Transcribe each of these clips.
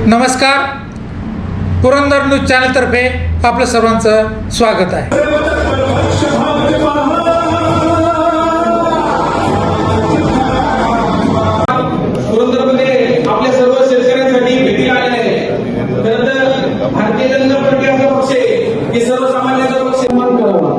नमस्कार, पुरंदर न्यूज चॅनलतर्फे आपलं सर्वांचं स्वागत आहे. पुरंदरमध्ये आपल्या सर्व शेतकऱ्यांसाठी भेटी आलेल्या आहेत. खरं तर भारतीय जनता पार्टी असा पक्ष आहे की सर्वसामान्यांचा पक्ष सन्मान करावा.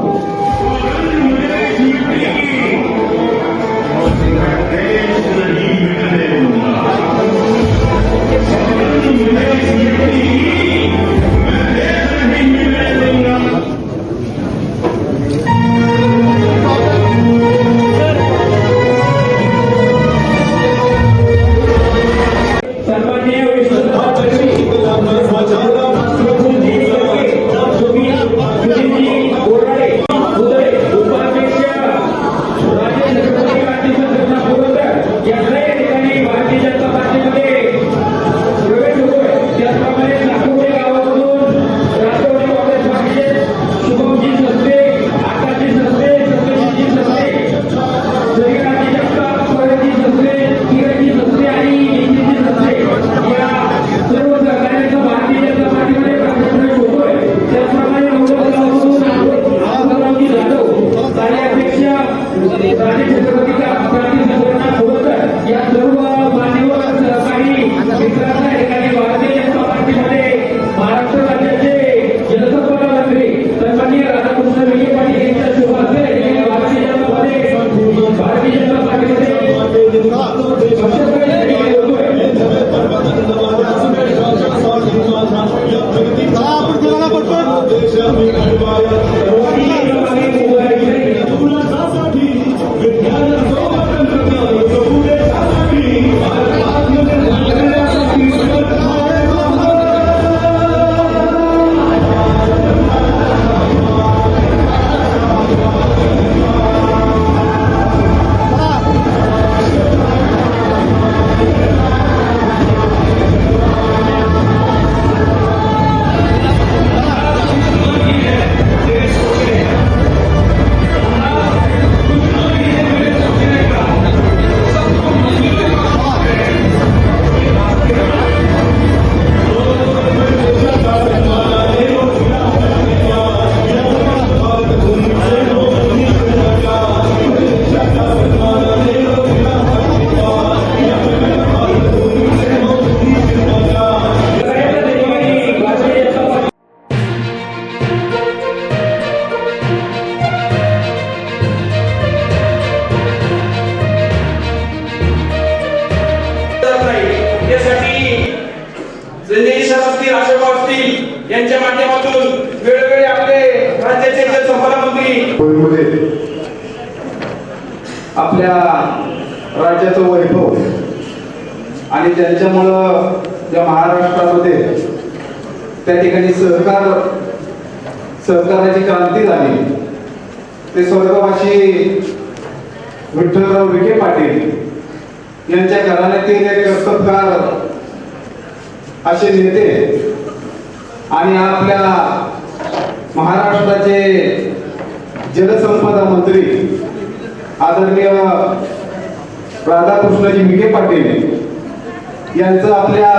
यांच्या माध्यमातून वेळोवेळी आपले राज्याचे जलसंपदा मंत्री आपल्या राज्याचं वैभव आणि त्यांच्यामुळं या महाराष्ट्रामध्ये त्या ठिकाणी सहकाराची क्रांती झाली. ते स्वर्गवासी विठ्ठलराव विखे पाटील यांच्या घराण्यातील एक कर्तबगार असे नेते आणि आपल्या महाराष्ट्राचे जलसंपदा मंत्री आदरणीय राधाकृष्णजी विखे पाटील यांचं आपल्या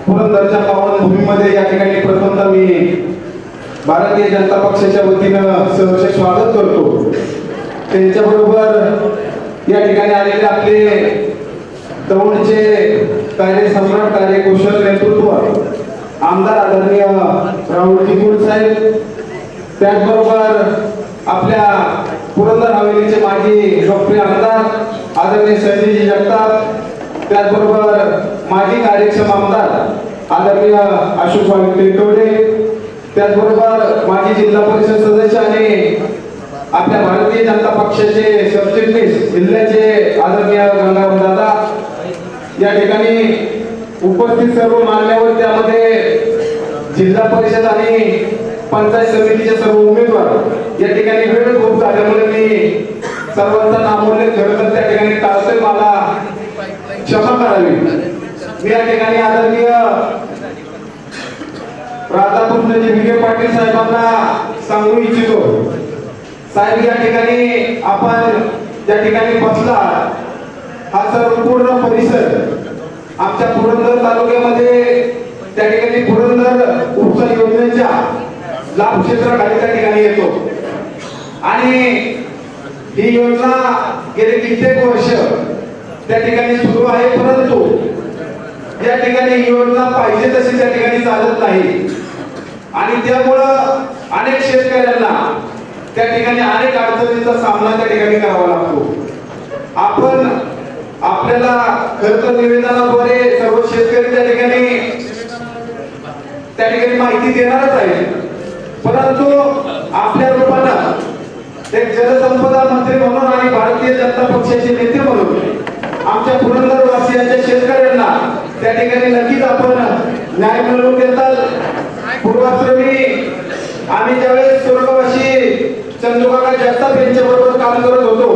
पुरंदरच्या पावनभूमीमध्ये या ठिकाणी प्रथमतः मी भारतीय जनता पक्षाच्या वतीनं सहर्ष स्वागत करतो. त्यांच्याबरोबर या ठिकाणी आलेले आपले दौंडचे कार्यसम्राट कार्यकुशल नेतृत्व आमदार आदरणीय राहुलजी कुल साहेब, त्याचबरोबर आपल्या पुरंदर हवेलीचे माजी लोकप्रिय आमदार आदरणीय संजयजी जगताप, त्याचबरोबर माजी कार्यक्षम आमदार आदरणीय अशोकभाई टेटोडे, त्याचबरोबर माजी जिल्हा परिषद सदस्य आणि आपल्या भारतीय जनता पक्षाचे सरचिटणीस जिल्ह्याचे आदरणीय गंगाराम दादा, या ठिकाणी उपस्थित सर्व मान्यवर, त्यामध्ये जिल्हा परिषद आणि पंचायत समितीचे सर्व उमेदवार. या ठिकाणी वेळ खूप झाल्यामुळे मी सर्वांचा नामोल्लेख खरं त्या ठिकाणी टाळतोय, मला क्षमा करावी. मी या ठिकाणी आदरणीय राधाकृष्णजी विखे पाटील साहेबांना सांगू इच्छितो. साहेब, या ठिकाणी आपण ज्या ठिकाणी बसला हा सर्व पूर्ण परिसर आमच्या पुरंदर तालुक्यामध्ये लाभ क्षेत्र खाली त्या ठिकाणी येतो आणि ही योजना गेले कित्येक वर्ष त्या ठिकाणी सुरू आहे, परंतु या ठिकाणी ही योजना पाहिजे तशी त्या ठिकाणी चालत नाही आणि त्यामुळं अनेक शेतकऱ्यांना त्या ठिकाणी अनेक अडचणींचा सामना त्या ठिकाणी करावा लागतो. आपण आपल्याला खर्च निवेदनाद्वारे सर्व शेतकरी त्या ठिकाणी माहिती देणारच आहे, परंतु आपल्या रूपानं एक जलसंपदा मंत्री म्हणून आणि भारतीय जनता पक्षाचे नेते म्हणून आमच्या पुरंदरवासियांच्या शेतकऱ्यांना त्या ठिकाणी नक्कीच आपण न्याय मिळवून देताल. पूर्वाश्रमी आम्ही ज्यावेळेस स्वर्गवासी चंद्रकाका जगताप यांच्या बरोबर काम करत होतो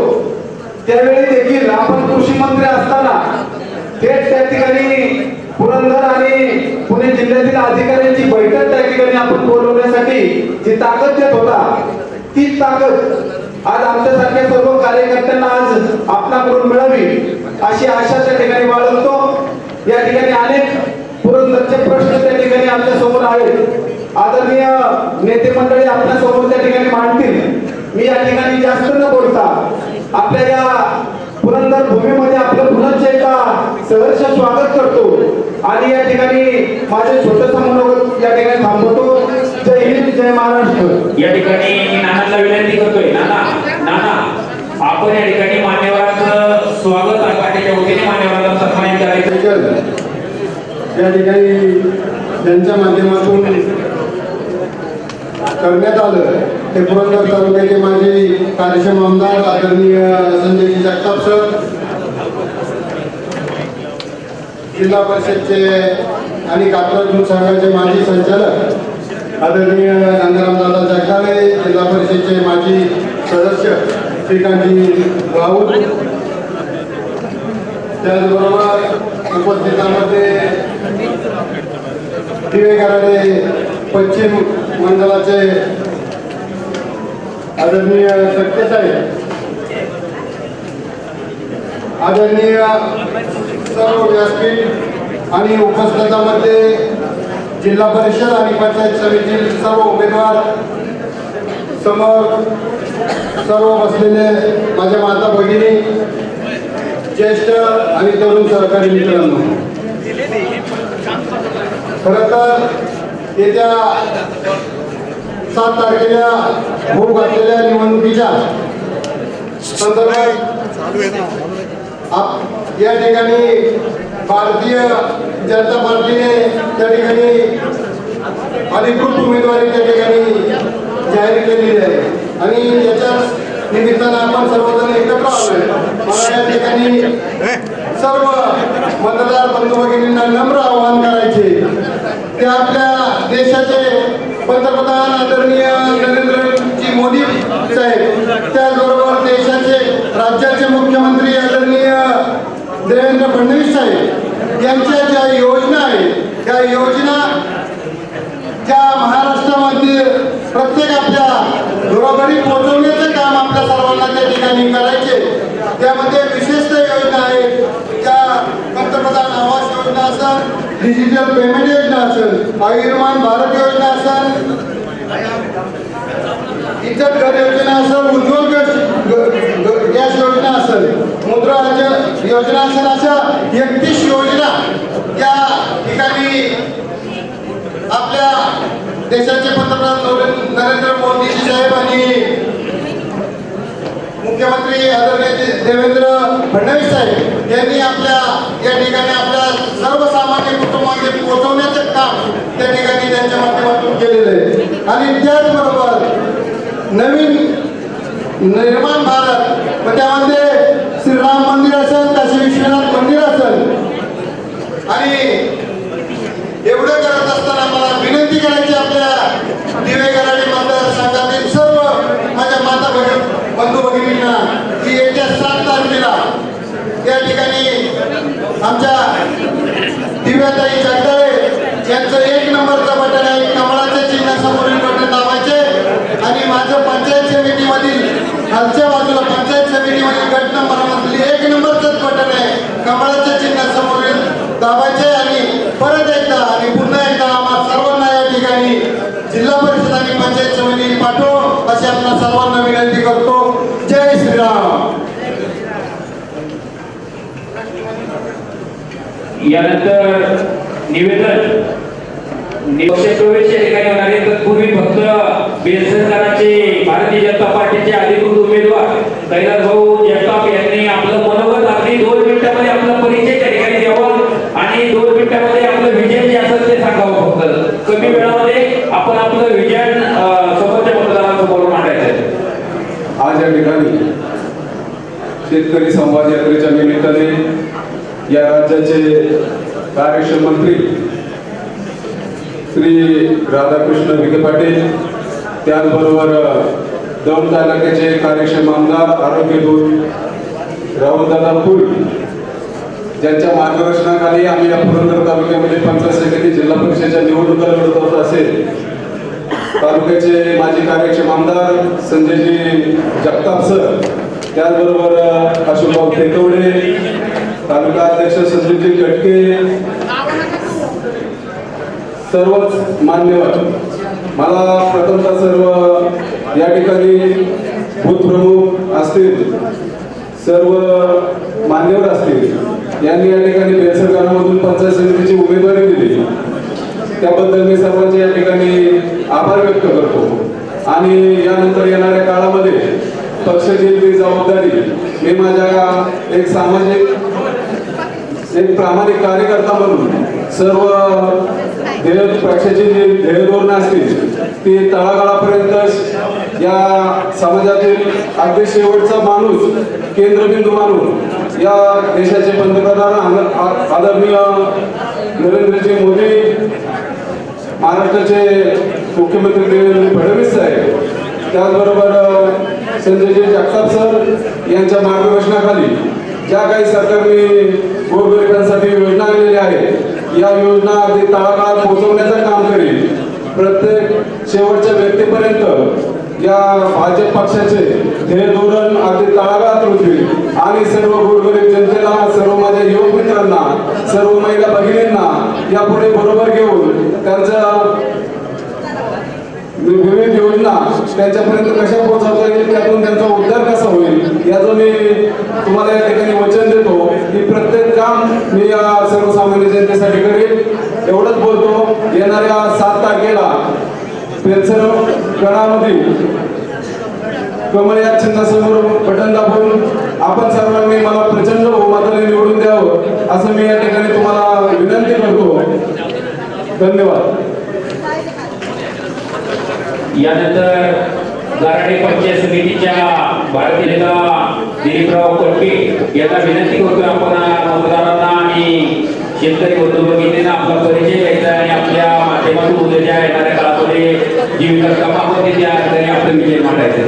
त्यावेळी देखील आपण कृषी मंत्री असताना थेट त्या ठिकाणी पुरंदर आणि पुणे जिल्ह्यातील अधिकाऱ्यांची बैठक त्या ठिकाणी आपण बोलवण्यासाठी जी ताकद देत होता तीच ताकद आज आमच्यासारख्या सर्व कार्यकर्त्यांना आज आपल्याकडून मिळावी अशी आशा त्या ठिकाणी बाळगतो. या ठिकाणी अनेक पुरंदरचे प्रश्न त्या ठिकाणी आमच्या समोर आहेत. आदरणीय नेते मंडळी आपल्या समोर त्या ठिकाणी मांडतील. मी या ठिकाणी जास्त न बोलता आपल्या या पुरंदर भूमीमध्ये आपलं पुन्हा एकदा सहर्ष स्वागत करतो आणि या ठिकाणी माझे छोटस मनोगत या ठिकाणी थांबवतो. जय हिंद, जय महाराष्ट्र. या ठिकाणी मी नानांना विनंती करतोय, नाना आपण या ठिकाणी मान्यवरांचं स्वागत पार्टीच्या वतीने मान्यवरांना सन्मानित करायचं. या ठिकाणी त्यांच्या माध्यमातून करण्यात आलं ते पुरंदर तालुक्याचे माजी कार्यक्षम आमदार आदरणीय संजयजी जगताप सर, जिल्हा परिषदचे आणि कात्रज दूध संघाचे माजी संचालक आदरणीय गंगारामदादा जगदाळे, जिल्हा परिषदचे माजी सदस्य श्रीकांतजी राऊत, त्याचबरोबर उपस्थितांमध्ये दिवे कराडे पश्चिम मंडळाचे आदरणीय सत्यसाहेब, आदरणीय सर्व व्यासपीठ आणि उपस्थितांमध्ये जिल्हा परिषद आणि पंचायत समितीतील सर्व उमेदवार, समोर सर्व बसलेले माझ्या माता भगिनी, ज्येष्ठ आणि तरुण सहकारी मित्रांनो, खरं तर येत्या 7 तारखेला होऊ घातलेल्या निवडणुकीच्या संदर्भात या ठिकाणी भारतीय जनता पार्टीने त्या ठिकाणी अधिकृत उमेदवारी त्या ठिकाणी जाहीर केलेली आहे आणि याच्याच निमित्तानं आपण सर्वजण एकत्र आलोय. मला या ठिकाणी सर्व मतदार बंधू भगिनींना नम्र आवाहन करायचे ते आपल्या देशाचे पंतप्रधान आदरणीय नरेंद्रजी मोदी साहेब, त्याचबरोबर देशाचे राज्याचे मुख्यमंत्री आदरणीय देवेंद्र फडणवीस साहेब यांच्या ज्या योजना आहेत त्या योजना ज्या महाराष्ट्रामध्ये प्रत्येक आपल्या घरोघरी पोहोचवण्याचं काम आपल्या सर्वांना त्या ठिकाणी करायचे. त्यामध्ये विशेषतः योजना आहेत त्या पंतप्रधान आवास योजना असेल, डिजिटल पेमेंट योजना असेल, आयुष्यमान भारत योजना असेल, इज्जत घर योजना असेल, उज्ज्वल गॅस योजना असेल, मुद्रा योजना असेल, अशा 31 योजना या ठिकाणी आपल्या देशाचे पंतप्रधान नरेंद्र मोदी साहेब आणि मुख्यमंत्री आदरणीय देवेंद्र फडणवीस साहेब यांनी आपल्या या ठिकाणी आपल्या सर्वसामान्य कुटुंबामध्ये पोहोचवण्याचं काम त्या ठिकाणी त्यांच्या माध्यमातून केलेलं आहे. आणि त्याचबरोबर नवीन निर्माण भारत व त्यामध्ये श्रीराम मंदिर असेल, काशी विश्वनाथ मंदिर असेल आणि एवढं करत असताना मला विनंती करायची आपल्या दिवे कराडे मतदारसंघातील सर्व माझ्या माता बंधू भगिनींना की येत्या 7 तारखेला या ठिकाणी आमच्या दिव्याताई जगदाळे यांचं 1 नंबरचं बटन आहे, कमळाच्या चिन्हासमोरील बटन दाबायचे आणि माझं पंचायत समितीमधील खालच्या बाजूला पंचायत समितीमधील गट नंबरमधील 1 नंबरचंच बटन आहे, कमळाच्या चिन्हासमोरील दाबायचे आणि परत एकदा आणि पुन्हा एकदा आम्हा सर्वांना या ठिकाणी जिल्हा परिषद आणि पंचायत यानंतर निवेदन प्रवेश या ठिकाणी होणार आहे. तत्पूर्वी फक्त बेलसरकरांचे भारतीय जनता पार्टीचे अधिकृत उमेदवार कैलास भाऊ जगताप यांनी आपलं मनोगत अगदी 2 मिनिटांमध्ये आपला परिचय त्या ठिकाणी द्यावा आणि 2 मिनिटांमध्ये आपलं विजन जे असेल ते सांगावं. फक्त कमी वेळामध्ये आपण आपलं विजन समोरच्या मतदारांसमोर मांडायचं आहे. आज या ठिकाणी शेतकरी संवाद यात्रेच्या निमित्ताने या राज्याचे कार्यक्षम मंत्री श्री राधाकृष्ण विखे पाटील, त्याचबरोबर दौंड तालुक्याचे कार्यक्षम आमदार आरोग्यदूत राहुलदादा फुल, ज्यांच्या मार्गदर्शनाखाली आम्ही या पुरंदर तालुक्यामध्ये पंचायत समिती जिल्हा परिषदेच्या निवडणुका लढत होत असेल. तालुक्याचे माजी कार्यक्षम आमदार संजयजी जगताप सर, त्याचबरोबर अशोकभाऊ टेकवडे, तालुका अध्यक्ष संजयजी गटके, सर्वच मान्यवर, मला प्रथमतः सर्व या ठिकाणी बूथप्रमुख असतील, सर्व मान्यवर असतील, यांनी या ठिकाणी बेलसरकरांमधून पंचायत समितीची उमेदवारी दिली, त्याबद्दल मी सर्वांचे या ठिकाणी आभार व्यक्त करतो. आणि यानंतर येणाऱ्या काळामध्ये पक्षाची जबाबदारी मी माझ्या एक सामाजिक एक प्रामाणिक कार्यकर्ता म्हणून सर्व पक्षाची जी ध्येय धोरणं असतील ती तळागाळापर्यंत या समाजातील अगदी शेवटचा माणूस, केंद्रबिंदू माणूस, या देशाचे पंतप्रधान आदरणीय नरेंद्रजी मोदी, महाराष्ट्राचे मुख्यमंत्री देवेंद्र फडणवीस साहेब, त्याचबरोबर संजयजी जगताप सर यांच्या मार्गदर्शनाखाली ज्या काही सरकारने गोरगरिबांसाठी योजना आणलेल्या आहेत, या योजना अगदी तळागाळात पोहोचवण्याचं काम करेल. प्रत्येक शेवटच्या व्यक्तीपर्यंत या भाजप पक्षाचे ध्येय धोरण अगदी तळागाळात रुजवेल आणि सर्व गोरगरीब जनतेला, सर्व माझ्या युवक मित्रांना, सर्व महिला भगिनींना यापुढे बरोबर घेऊन त्यांचा विविध योजना त्यांच्यापर्यंत कशा पोहोचवता येईल, त्यातून त्यांचा उद्धार कसा होईल याचं मी तुम्हाला या ठिकाणी वचन देतो की प्रत्येक काम मी या सर्वसामान्य जनतेसाठी करेल. एवढंच बोलतो. येणाऱ्या 7 तारखेला बेलसरकरांमध्ये कमळ या चिन्हासमोर बटन दाबून आपण सर्वांनी मला प्रचंड बहुमताने निवडून द्यावं असं मी या ठिकाणी तुम्हाला विनंती करतो. धन्यवाद. यानंतर गाराडे पंचायत समितीच्या भारतीय नेता दिलीपराव कटके यांना विनंती करतो आपण मतदारांना आणि शेतकरी बंधूभगिनींना आपला परिचय द्यायचा आणि आपल्या माध्यमातून उद्याच्या येणाऱ्या काळामध्ये जी विकास कामं होते त्या ठिकाणी आपलं विजय मांडायचं.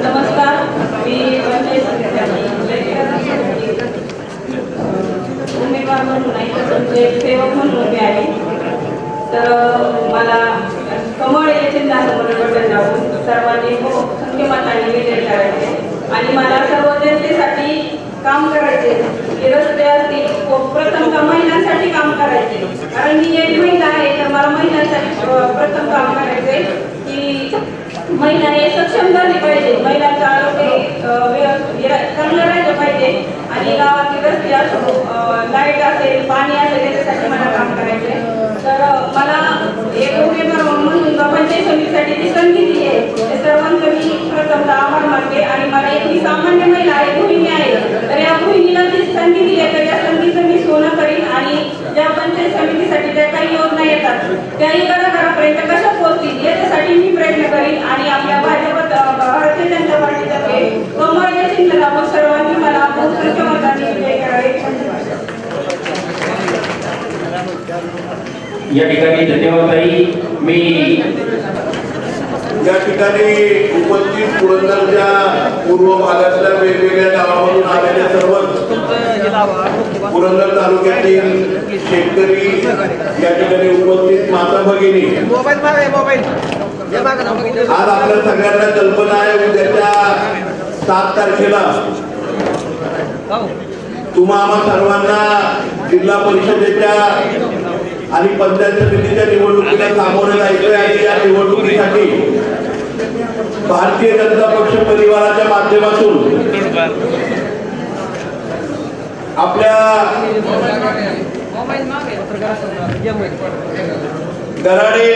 नमस्कार, मी पंचायत समितीसाठी उमेदवार म्हणून नाही तर तुमचे सेवक म्हणून उभे आहे. तर मला कमळ या चिन्हासमोर बटन दाबून सर्वांनी संख्य मताने विजय करायचे आणि मला सर्व जनतेसाठी काम करायचे. हे रस्ते असतील, प्रथमतः महिलांसाठी काम करायचे, कारण मी एक महिला आहे तर मला महिलांसाठी प्रथम काम करायचे की महिलाने सक्षम झाली पाहिजे, महिलांचं आरोग्य चांगलं राहिलं पाहिजे आणि गावातील रस्ते असो, लाईट असेल, पाणी असेल, याच्यासाठी मला काम करायचे. तर मला एक उमेदवार म्हणून पंचायत समितीसाठी जी संधी दिली आहे ते सर्वांचं मी प्रथमतः आभार मानते. आणि मला एक मी सामान्य महिला आहे, गृहिणी आहे, तर या गृहिणीला जी संधी दिली आहे तर या संधीचं मी सोनं करीन आणि ज्या पंचायत समितीसाठी ज्या काही योजना येतात त्याही घराघरापर्यंत कशा पोहोचतील याच्यासाठी मी प्रयत्न करीन आणि आपल्या भाजप भारतीय जनता पार्टीतर्फे कमळ या चिन्हाला सर्वांनी मला बहुसंख्य मतांनी विजय करावे. या ठिकाणी धन्यवाद ताई. मी या ठिकाणी उपस्थित पुरंदरच्या पूर्व भागातल्या वेगवेगळ्या गावामधून आलेले सर्व पुरंदर तालुक्यातील शेतकरी या ठिकाणी उपस्थित माता भगिनी, आज आपल्या सगळ्यांना कल्पना आहे उद्याच्या 7 तारखेला तुम्हा आम्हा सर्वांना जिल्हा परिषदेच्या आणि पंचायत समितीच्या निवडणुकीला सामोरे जायचंय आणि या निवडणुकीसाठी भारतीय जनता पक्ष परिवाराच्या माध्यमातून आपल्या गराडे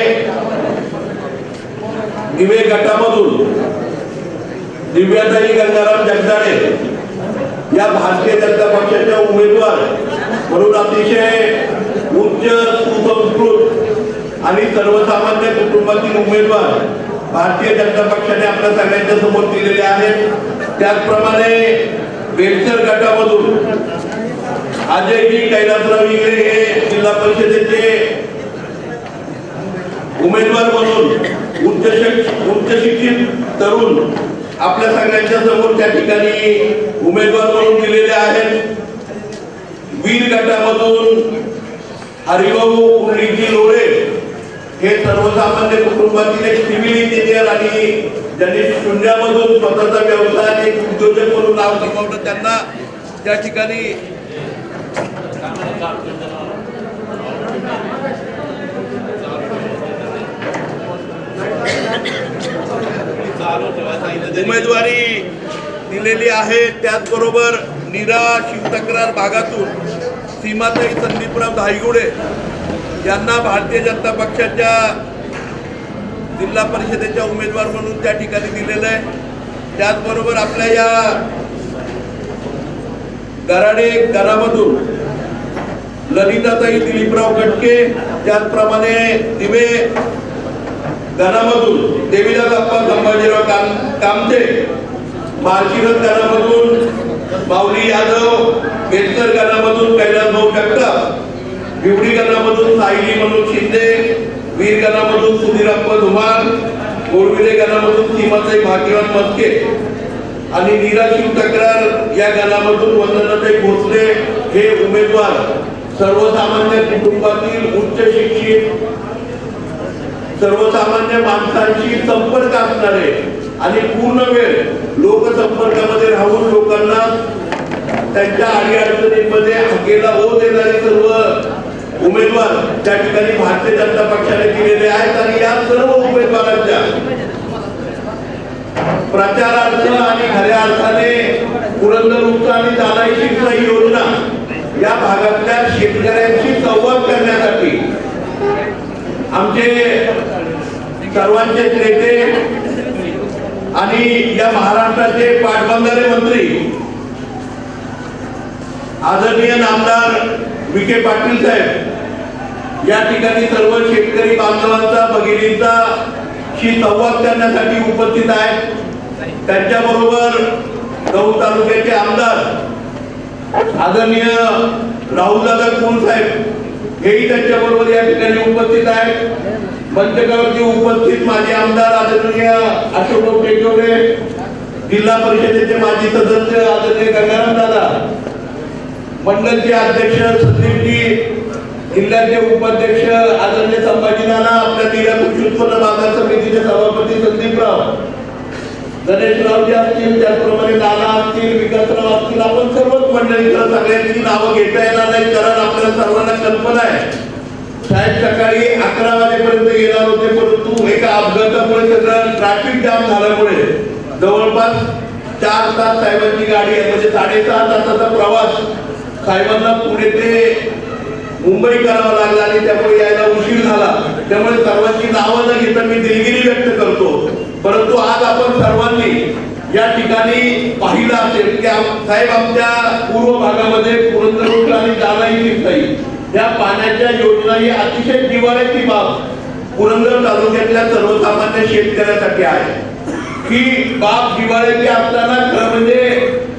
दिवे गटामधून दिव्याताई गंगाराम जगदाळे या भारतीय जनता पक्षाच्या उमेदवार म्हणून अतिशय उच्च सुसंस्कृत आणि सर्वसामान्य कुटुंबातील उमेदवार भारतीय जनता पक्षाने आपल्या सगळ्यांच्या समोर दिलेले आहेत. त्याचप्रमाणे बेलसर गटामधून अजयजी कैलासराव इंगळे हे जिल्हा परिषदेचे उमेदवार म्हणून उच्च शिक्षित तरुण आपल्या सगळ्यांच्या समोर त्या ठिकाणी उमेदवार म्हणून दिलेले आहेत. वीर गटामधून हरिभाऊ पुंडलिकजी लोढे हे सर्वसामान्य कुटुंबातील एक सिव्हिल इंजिनियर आणि ज्यांनी शून्यामधून स्वतःचा व्यवसाय एक उद्योजक म्हणून नाव कमावलं, त्यांना त्या ठिकाणी उमेदवारी दिलेली आहे. त्याचबरोबर नीरा शिवतक्रार भागातून सीमाताई संदीपराव धायगुडे यांना भारतीय जनता पक्षाच्या जिल्हा परिषदेच्या उमेदवार म्हणून त्या ठिकाणी दिलेलं आहे. त्याचबरोबर आपल्या या गराडे गणामधून ललिताताई दिलीपराव कटके, त्याचप्रमाणे दिवे गणामधून देवीदास अप्पा संभाजीराव कामते, माळशिरस गणामधून माऊली यादव, बेलसर गणामधून कैलास भाऊ जगताप, बिवडी गणामधून सायली मनोज शिंदे, वीर गणामधून सुधीरप्पा धुमाळ, गोडविले गणामधून सीमाताई भाग्यवान मस्के आणि नीरा शिवतक्रार या गणामधून वंदनाताई भोसले हे उमेदवार सर्वसामान्य कुटुंबातील उच्च शिक्षित सर्वसामान्य माणसांशी संपर्क असणारे आणि पूर्ण वेळ लोकसंपर्कामध्ये राहून लोकांना त्यांच्या अडीअडचणींमध्ये हाकेला हो देणारे सर्व उमेदवार त्या ठिकाणी भारतीय जनता पक्षाने दिलेले आहेत. आणि या सर्व उमेदवारांच्या प्रचारार्थ आणि खऱ्या अर्थाने पुरंदर मुक्त आणि जानाई शिक्षा ही योजना या भागातल्या शेतकऱ्यांशी संवाद करण्यासाठी आमचे सर्वांचे नेते आणि या महाराष्ट्राचे पाटबंधारे मंत्री आदरणीय नामदार विखे पाटील साहेब या ठिकाणी सर्व शेतकरी बांधवांचा भगिनींचा शी संवाद करण्यासाठी उपस्थित आहेत. त्यांच्याबरोबर दौंड तालुक्याचे आमदार आदरणीय राहुलदादा कुल साहेब हेही त्यांच्याबरोबर या ठिकाणी उपस्थित आहेत. मंचकावरती उपस्थित माजी आमदार आदरणीय अशोकराव टेकवडे, जिल्हा परिषदेचे माजी सदस्य आदरणीय गंगाराम दादा, मंडळचे अध्यक्ष संदीपजी, जिल्ह्याचे उपाध्यक्ष आदरणीय संभाजी नाना, आपल्या नीरा कृषी उत्पन्न बाजार समितीचे सभापती संदीपराव, गणेशरावजी असतील, त्याचप्रमाणे नाना असतील, विकासराव असतील, आपण सर्वच मंडळी सगळ्यांची नावं घेता येणार नाही कारण आपल्याला सर्वांना कल्पना आहे साहेब सकाळी 11 वाजेपर्यंत येणार होते, परंतु एका अपघातामुळे सगळं ट्रॅफिक जाम झाल्यामुळे जवळपास 4 तास साहेबांची गाडी आहे, म्हणजे 6.5 तासाचा प्रवास साहेबांना पुणे ते मुंबई करावा लागला आणि त्यामुळे यायला उशीर झाला. त्यामुळे सर्वांची नावं न घेता मी दिलगिरी व्यक्त करतो. परंतु आज आपण सर्वांनी या ठिकाणी पाहिलं असेल की साहेब आमच्या पूर्व भागामध्ये पुरंदर आणि जानाई शिवताई या पाण्याच्या योजना ही अतिशय जिव्हाळ्याची बाब पुरंदर तालुक्यातल्या सर्वसामान्य शेतकऱ्यासाठी आहे. ही बाब जिव्हाळ्याची असताना खरं म्हणजे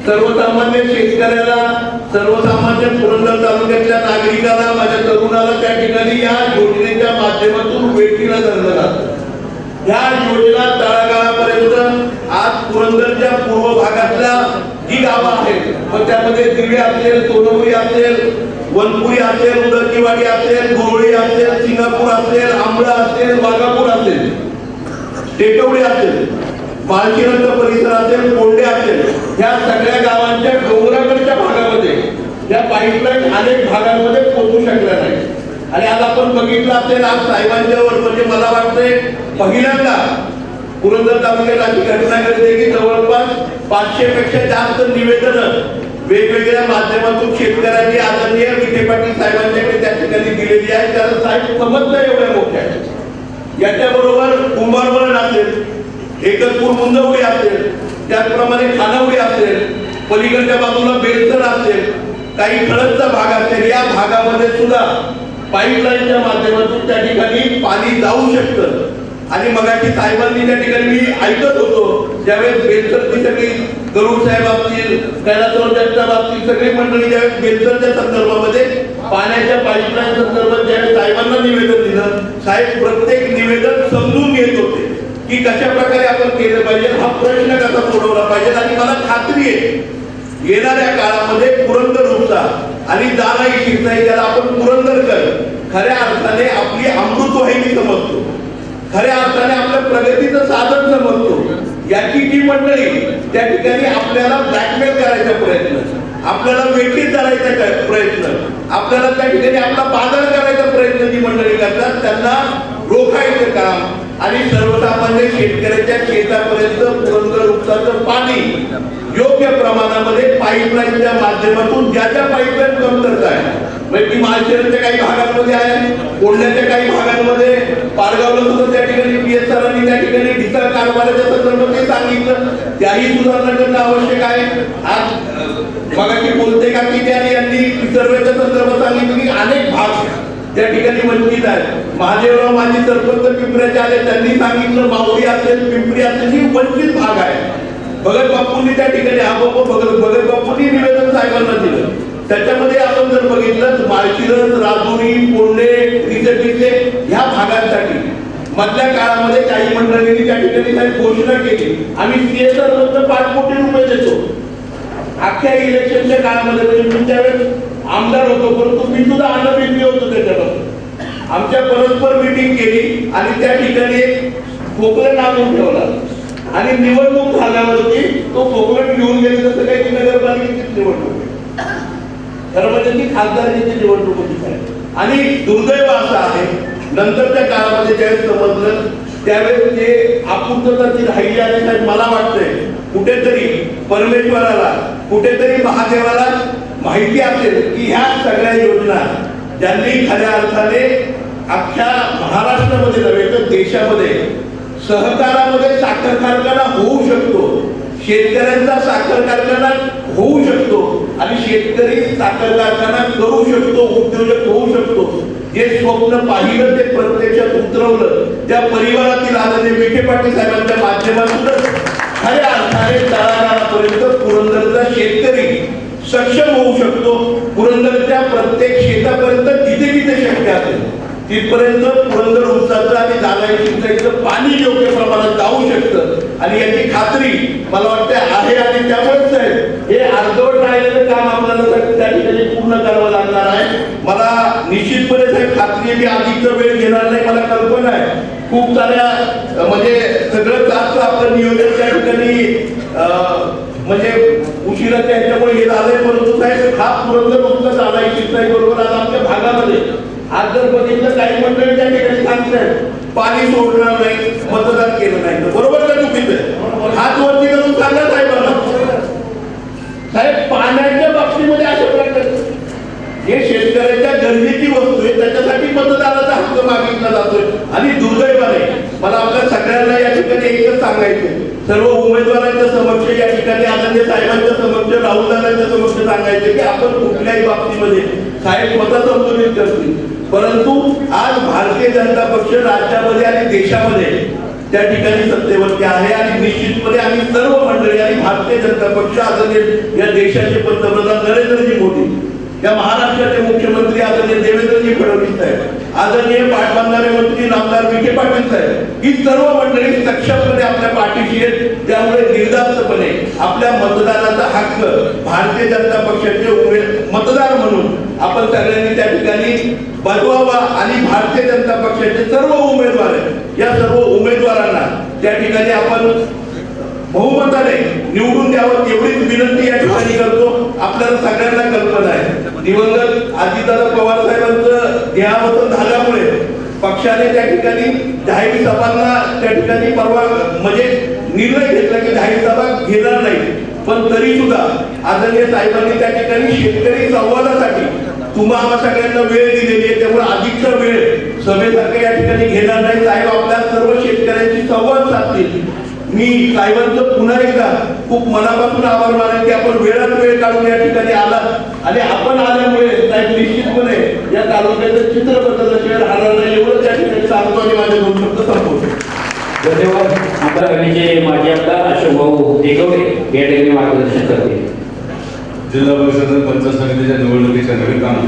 सर्वसामान्य शेतकऱ्याला, सर्वसामान्य पुरंदर तालुक्यातल्या नागरिकाला, माझ्या तरुणाला त्या ठिकाणी या योजनेच्या माध्यमातून वेठीला धरलं जातं. या योजना तळागाळापर्यंत आज पुरंदरच्या पूर्व भागातल्या जी गावं आहेत, मग त्यामध्ये दिवे असेल, सोनपुरी असेल, वनपुरी असेल, उदकीवाडी असेल, गोवळी असेल, सिंगापूर असेल, आंबळा असेल, वाघापूर असेल, टेकवडी असेल, माळशिरसचा परिसर असेल, कोंडे असेल, या सगळ्या गावांच्या डोंगराकडच्या भागामध्ये या पाईपलाईन अनेक भागांमध्ये पोहोचू शकल्या नाही. आणि आज आपण बघितलं असेल आज साहेबांच्यावर म्हणजे मला वाटतंय पहिल्यांदा पुरंदर तालुक्यात अशी घटना घडते की जवळपास 500 पेक्षा जास्त निवेदनं वेगवेगळ्या माध्यमातून शेतकऱ्यांनी आदरणीय विखे पाटील साहेबांच्याकडे त्या ठिकाणी दिलेली आहे. कारण साहेब समजलं एवढ्या मोठ्या याच्याबरोबर कुंभारवरण असेल, एकतपूर मुंजवडी असेल, त्याचप्रमाणे खानावडी असेल, पलीकडच्या बाजूला बेलसर असेल, काही खडकचा भाग असेल, या भागामध्ये सुद्धा पाईपलाईनच्या माध्यमातून त्या ठिकाणी पाणी जाऊ शकतं. आणि मगाशी साहेबांनी त्या ठिकाणी मी ऐकत होतो ज्यावेळेस बेलसरची सगळी गरुड साहेब असतील, कैलासवालच्या बाबतीत सगळी मंडळी ज्यावेळेस बेलसरच्या संदर्भामध्ये पाण्याच्या पाईपलाईन संदर्भात ज्यावेळेस साहेबांना निवेदन दिलं, साहेब प्रत्येक निवेदन समजून घेत होते की कशा प्रकारे आपण केलं पाहिजे, हा प्रश्न कसा सोडवला पाहिजे. आणि मला खात्री आहे येणाऱ्या काळामध्ये पुरंदर उपसा आणि जानाई शिरसाई ज्याला आपण पुरंदरकर खऱ्या अर्थाने आपली अमृतवाहिनी समजतो, खऱ्या अर्थाने आपल्या प्रगतीचं साधन समजतो. याची जी मंडळी त्या ठिकाणी आपल्याला ब्लॅकमेल करायचा प्रयत्न, आपल्याला वेठीत धरायचा प्रयत्न, आपल्याला त्या ठिकाणी आपला बाजार करायचा प्रयत्न जी मंडळी करतात त्यांना रोखायचं काम आणि सर्वसामान्य शेतकऱ्याच्या शेतापर्यंत पुरंदर उपसाचं पाणी योग्य प्रमाणामध्ये पाईपलाईनच्या माध्यमातून ज्या ज्या पाईपलाईन कमतरता आहे, म्हणजे ती माळशिरसच्या काही भागांमध्ये आहे, कोल्ह्याच्या काही भागांमध्ये, पारगावला सुद्धा त्या ठिकाणी PS सरांनी त्या ठिकाणी ढिसाळ कारभाराच्या संदर्भात ते सांगितलं, त्याही सुधारणा करणं आवश्यक आहे. आज मगाशी बोलते का की यांनी सर्वेच्या संदर्भात सांगितलं की अनेक भाग त्या ठिकाणी वंचित आहेत. महादेवराव माजी सरपंच पिंपऱ्याचे आले, त्यांनी सांगितलं माऊली असेल, पिंपरी असेल, ही वंचित भाग आहे. भगत बापूंनी त्या ठिकाणी भगत बापूंनी निवेदन साहेबांना दिलं. त्याच्यामध्ये आपण जर बघितलं माळशिरस, राजुरी, कोल्हे, रिसटिसे ह्या भागांसाठी मधल्या काळामध्ये काही मंडळींनी त्या ठिकाणी काही घोषणा केली, आम्ही CSR मधून 5 कोटी रुपये देतो. अख्ख्या इलेक्शनच्या काळामध्ये म्हणजे मी त्यावेळेस आमदार होतो, परंतु मी सुद्धा अनभिज्ञ होतो त्याच्यापासून. आमच्या परस्पर मीटिंग केली आणि त्या ठिकाणी एक खोकलं नाव ठेवला आणि निवडणूक झाल्यावरती तो खोकलं घेऊन गेले. जसं काही ती नगरपालिकेची निवडणूक खरं म्हणजे ती खासदारकीची निवडणूक होती. आणि दुर्दैव असं आहे नंतरच्या काळामध्ये ज्यावेळेस समजलं त्यावेळेस ते आपुलता ती राहिली. आणि साहेब मला वाटतंय कुठेतरी परमेश्वराला, कुठेतरी महादेवाला माहिती असेल की ह्या सगळ्या योजना ज्यांनी खऱ्या अर्थाने अख्ख्या महाराष्ट्रामध्ये नव्हे तर देशामध्ये सहकारामध्ये साखर कारखाना होऊ शकतो, शेतकऱ्यांचा साखर कारखाना होऊ शकतो आणि शेतकरी साखर कारखाना करू शकतो, उद्योजक होऊ शकतो. जे स्वप्न पाहिलं ते प्रत्यक्षात उतरवलं त्या परिवारातील आदरणीय विखे पाटील साहेबांच्या माध्यमातूनच खऱ्या अर्थाने तळागाळापर्यंत पुरंदरचा शेतकरी सक्षम होऊ शकतो. पुरंदरच्या प्रत्येक शेतापर्यंत जिथे जिथे शक्य असेल तिथपर्यंत पुरंदर उपसाचं आणि जानाई शिरसाईचं पाणी योग्य प्रमाणात जाऊ शकतं आणि याची खात्री मला वाटते आहे. आणि त्यामुळेच साहेब हे अर्धवट राहिलेलं काम आपल्याला त्या ठिकाणी पूर्ण करावं लागणार आहे. मला निश्चितपणे साहेब खात्री आहे, मी अधिकचा वेळ घेणार नाही. मला कल्पना आहे खूप साऱ्या म्हणजे सगळं जास्त आपलं नियोजन त्या ठिकाणी म्हणजे उशिराच्या ह्याच्यामुळे हे झालंय. परंतु साहेब हा पुरंदर उपसा जानाई शिरसाई बरोबर आज आमच्या भागामध्ये आज जर बघितलं काही मंडळी त्या ठिकाणी सांगतात पाणी सोडणार नाही, मतदान केलं नाही, तर बरोबर का चुकीचं? हात वरती करून सांगा साहेबांना. साहेब पाण्याच्या बाबतीमध्ये अशा प्रकारचे हे शेतकऱ्याच्या गरजेची वस्तू आहे, त्याच्यासाठी मतदानाचा हक्क मागितला जातोय. आणि दुर्दैवाने मला आपल्या सगळ्यांना या ठिकाणी एकच सांगायचं, सर्व उमेदवारांच्या समक्ष या ठिकाणी आदरणीय साहेबांच्या समक्ष, राहुल दादांच्या समक्ष सांगायचे की आपण कुठल्याही बाबतीमध्ये साहेब स्वतः संतुलित करतील, परंतु आज भारतीय जनता पक्ष राज्यामध्ये आणि देशामध्ये त्या ठिकाणी सत्तेवरती आहे. आणि निश्चितपणे आम्ही सर्व मंडळी आणि भारतीय जनता पक्ष आदरणीय या देशाचे पंतप्रधान नरेंद्रजी मोदी, या महाराष्ट्राचे मुख्यमंत्री आदरणीय देवेंद्रजी फडणवीस साहेब, आदरणीय पाटबंधारे मंत्री नामदार विखे पाटील साहेब, ही सर्व मंडळी सक्षमपणे आपल्या पाठीशी आहेत. त्यामुळे निर्धास्तपणे आपल्या मतदानाचा हक्क भारतीय जनता पक्षाचे मतदार म्हणून आपण सगळ्यांनी त्या ठिकाणी बजवावा आणि भारतीय जनता पक्षाचे सर्व उमेदवार आहेत या सर्व उमेदवारांना त्या ठिकाणी आपण बहुमताने निवडून द्यावं एवढीच विनंती या ठिकाणी करतो. आपल्याला सगळ्यांना कल्पना आहे दिवंगत अजितदादा पवार साहेबांचं देहावसन झाल्यामुळे पक्षाने त्या ठिकाणी जाहीर सभांना त्या ठिकाणी परवा म्हणजे निर्णय घेतला की जाहीर सभा घेणार नाही, पण तरी सुद्धा आदरणीय साहेबांनी त्या ठिकाणी शेतकरी संवादासाठी तुम्हाला सगळ्यांना वेळ दिलेली आहे, त्यामुळे अधिकचा वेळ सभेसारखं या ठिकाणी घेणार नाही. साहेब आपल्या सर्व शेतकऱ्यांशी संवाद साधतील. मी साहेबांचं पुन्हा एकदा खूप मनापासून आभार मानेन की आपण वेळात वेळ काढून या ठिकाणी आलात आणि आपण आल्यामुळे साहेब निश्चितपणे या तालुक्याचं चित्र बदलल्याशिवाय राहणार नाही, एवढं त्या ठिकाणी सांगतो आणि माझे 2 शब्द संपवतो. धन्यवाद. आमदार गणेशचे माजी आमदार अशोक भाऊ देगवडे या ठिकाणी मार्गदर्शन करतील. जिल्हा परिषद पंचायत समितीच्या निवडणुकीच्या निमित्तानं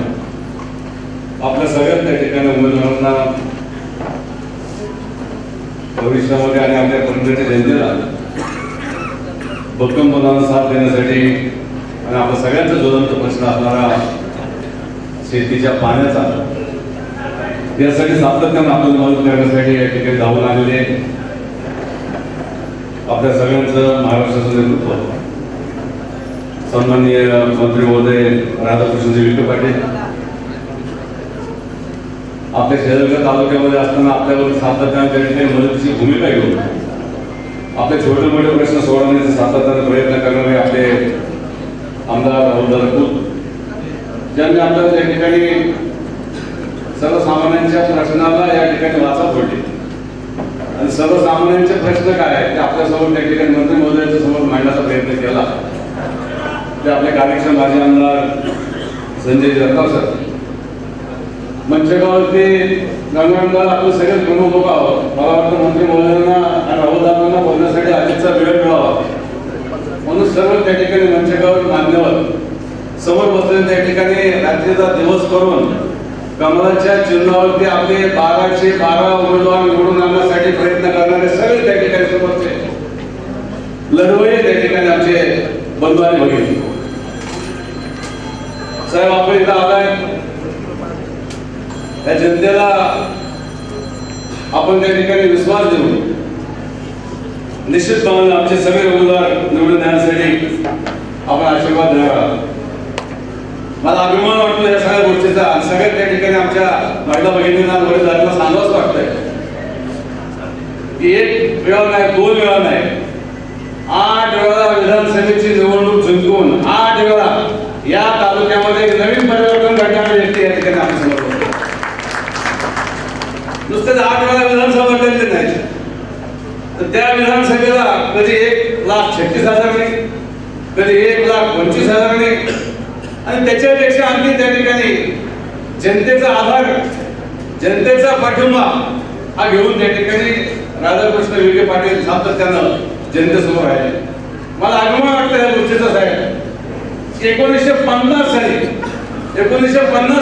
आपल्या सगळ्यात त्या ठिकाणी उमेदवारांना भविष्यामध्ये आणि आपल्या परंपरेच्या जनतेला भक्कमपणानं साथ देण्यासाठी आणि आपला सगळ्यांचा ज्वलंत प्रश्न असणारा शेतीच्या पाण्याचा यासाठी सातत्यानं आपल्याला मदत करण्यासाठी या ठिकाणी धावून आलेले आपल्या सगळ्यांचं महाराष्ट्राचं नेतृत्व सन्माननीय मंत्री महोदय राधाकृष्णजी विखे पाटील आपल्या शहर तालुक्यामध्ये असताना आपल्यावर सातत्याने त्या ठिकाणी मदतीची भूमिका घेऊन आपले छोटे मोठे प्रश्न सोडवण्याचे सातत्याने प्रयत्न करणारे आपले आमदार राहुल राऊत ज्यांनी आपल्याला त्या ठिकाणी सर्वसामान्यांच्या प्रश्नाला या ठिकाणी वाचा फोडली आणि सर्वसामान्यांचे प्रश्न काय आहेत ते आपल्यासमोर त्या ठिकाणी मंत्री महोदयांच्या समोर मांडण्याचा प्रयत्न केला. ते आपले कार्यक्षम माजी आमदार संजय जगताप सर मंचगावरती गंगारामदार आपले सगळे प्रमुख लोक आहोत. मला वाटतं मंत्री महोदयांना आणि राहुलदारांना बोलण्यासाठी आधीचा वेळ मिळावा म्हणून सर्व त्या ठिकाणी मंचगावर मान्यवर समोर बसलेले त्या ठिकाणी रात्रीचा दिवस करून कमळाच्या चिन्हावरती आपले 1212 उमेदवार निवडून आणण्यासाठी प्रयत्न करणारे सगळे त्या ठिकाणी समोरचे लढवय्ये त्या ठिकाणी आमचे बंधू आणि भगिनी साहेब आपण इथं आलाय या जनतेला आपण त्या ठिकाणी विश्वास देऊ निश्चितपणे आमचे सगळे उमेदवार निवडून येण्यासाठी आपण आशीर्वाद देणार आहात. मला अभिमान वाटतो या सगळ्या गोष्टीचा आणि सगळ्यात त्या ठिकाणी आमच्या महिला भगिनींना वडीलधाऱ्यांना सांगावंच वाटतंय की एक वेळा नाही 2 वेळा नाही 8 वेळा विधानसभेची निवडणूक जिंकून 8 वेळा या तालुक्यामध्ये नवीन परिवर्तन घडणारे व्यक्ती या ठिकाणी आम्ही समोर नुसतेच 8 वेळा विधानसभा लढले नाही तर त्या विधानसभेला कधी 1,36,000 नाही कधी 1,25,000 नाही आणि त्याच्यापेक्षा आणखी त्या ठिकाणी जनतेचा आधार जनतेचा पाठिंबा हा घेऊन त्या ठिकाणी राधाकृष्ण विखे पाटील सातत्यानं जनतेसमोर राहिले. मला अभिमान वाटतं या गोष्टीचा साहेब 1950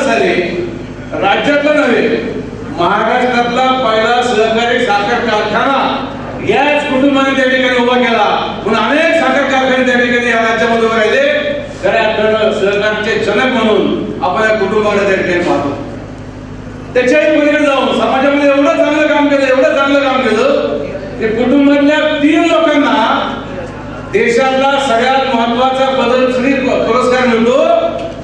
साली राज्यातला नव्हे महाराष्ट्रातला पहिला सहकारी साखर कारखाना याच कुटुंबाने त्या ठिकाणी उभा केला म्हणून अनेक साखर कारखाने त्या ठिकाणी या राज्यामध्ये उभे राहिले. खऱ्या अर्थानं सहकारचे जनक म्हणून आपण या कुटुंबाला त्या ठिकाणी पाहतो. त्याच्याही पलीकडे जाऊन समाजामध्ये एवढं चांगलं काम केलं की कुटुंबातल्या 3 लोकांना देशातला सगळ्यात महत्वाचा पद्मश्री पुरस्कार मिळतो.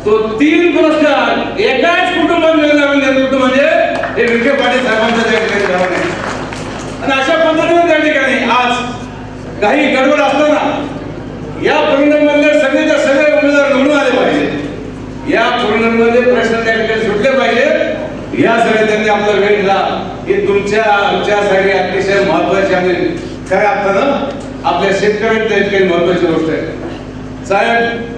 तो 3 पुरस्कार एकाच कुटुंबात मिळणारं नेतृत्व म्हणजे हे विखे पाटील साहेबांचं त्या ठिकाणी झालं नाही. आणि अशा पद्धतीने त्या ठिकाणी आज काही गडबड असताना या परिणामामध्ये सगळेच्या सगळे उमेदवार निवडून आले पाहिजे. या परिणामामध्ये प्रश्न त्या ठिकाणी सुटले पाहिजे यासाठी त्यांनी आपला वेळ दिला. ही तुमच्या आमच्यासाठी अतिशय महत्वाची आणि खऱ्या अर्थानं आपल्या शेतकऱ्यांच्या ठिकाणी महत्वाची गोष्ट आहे. साहेब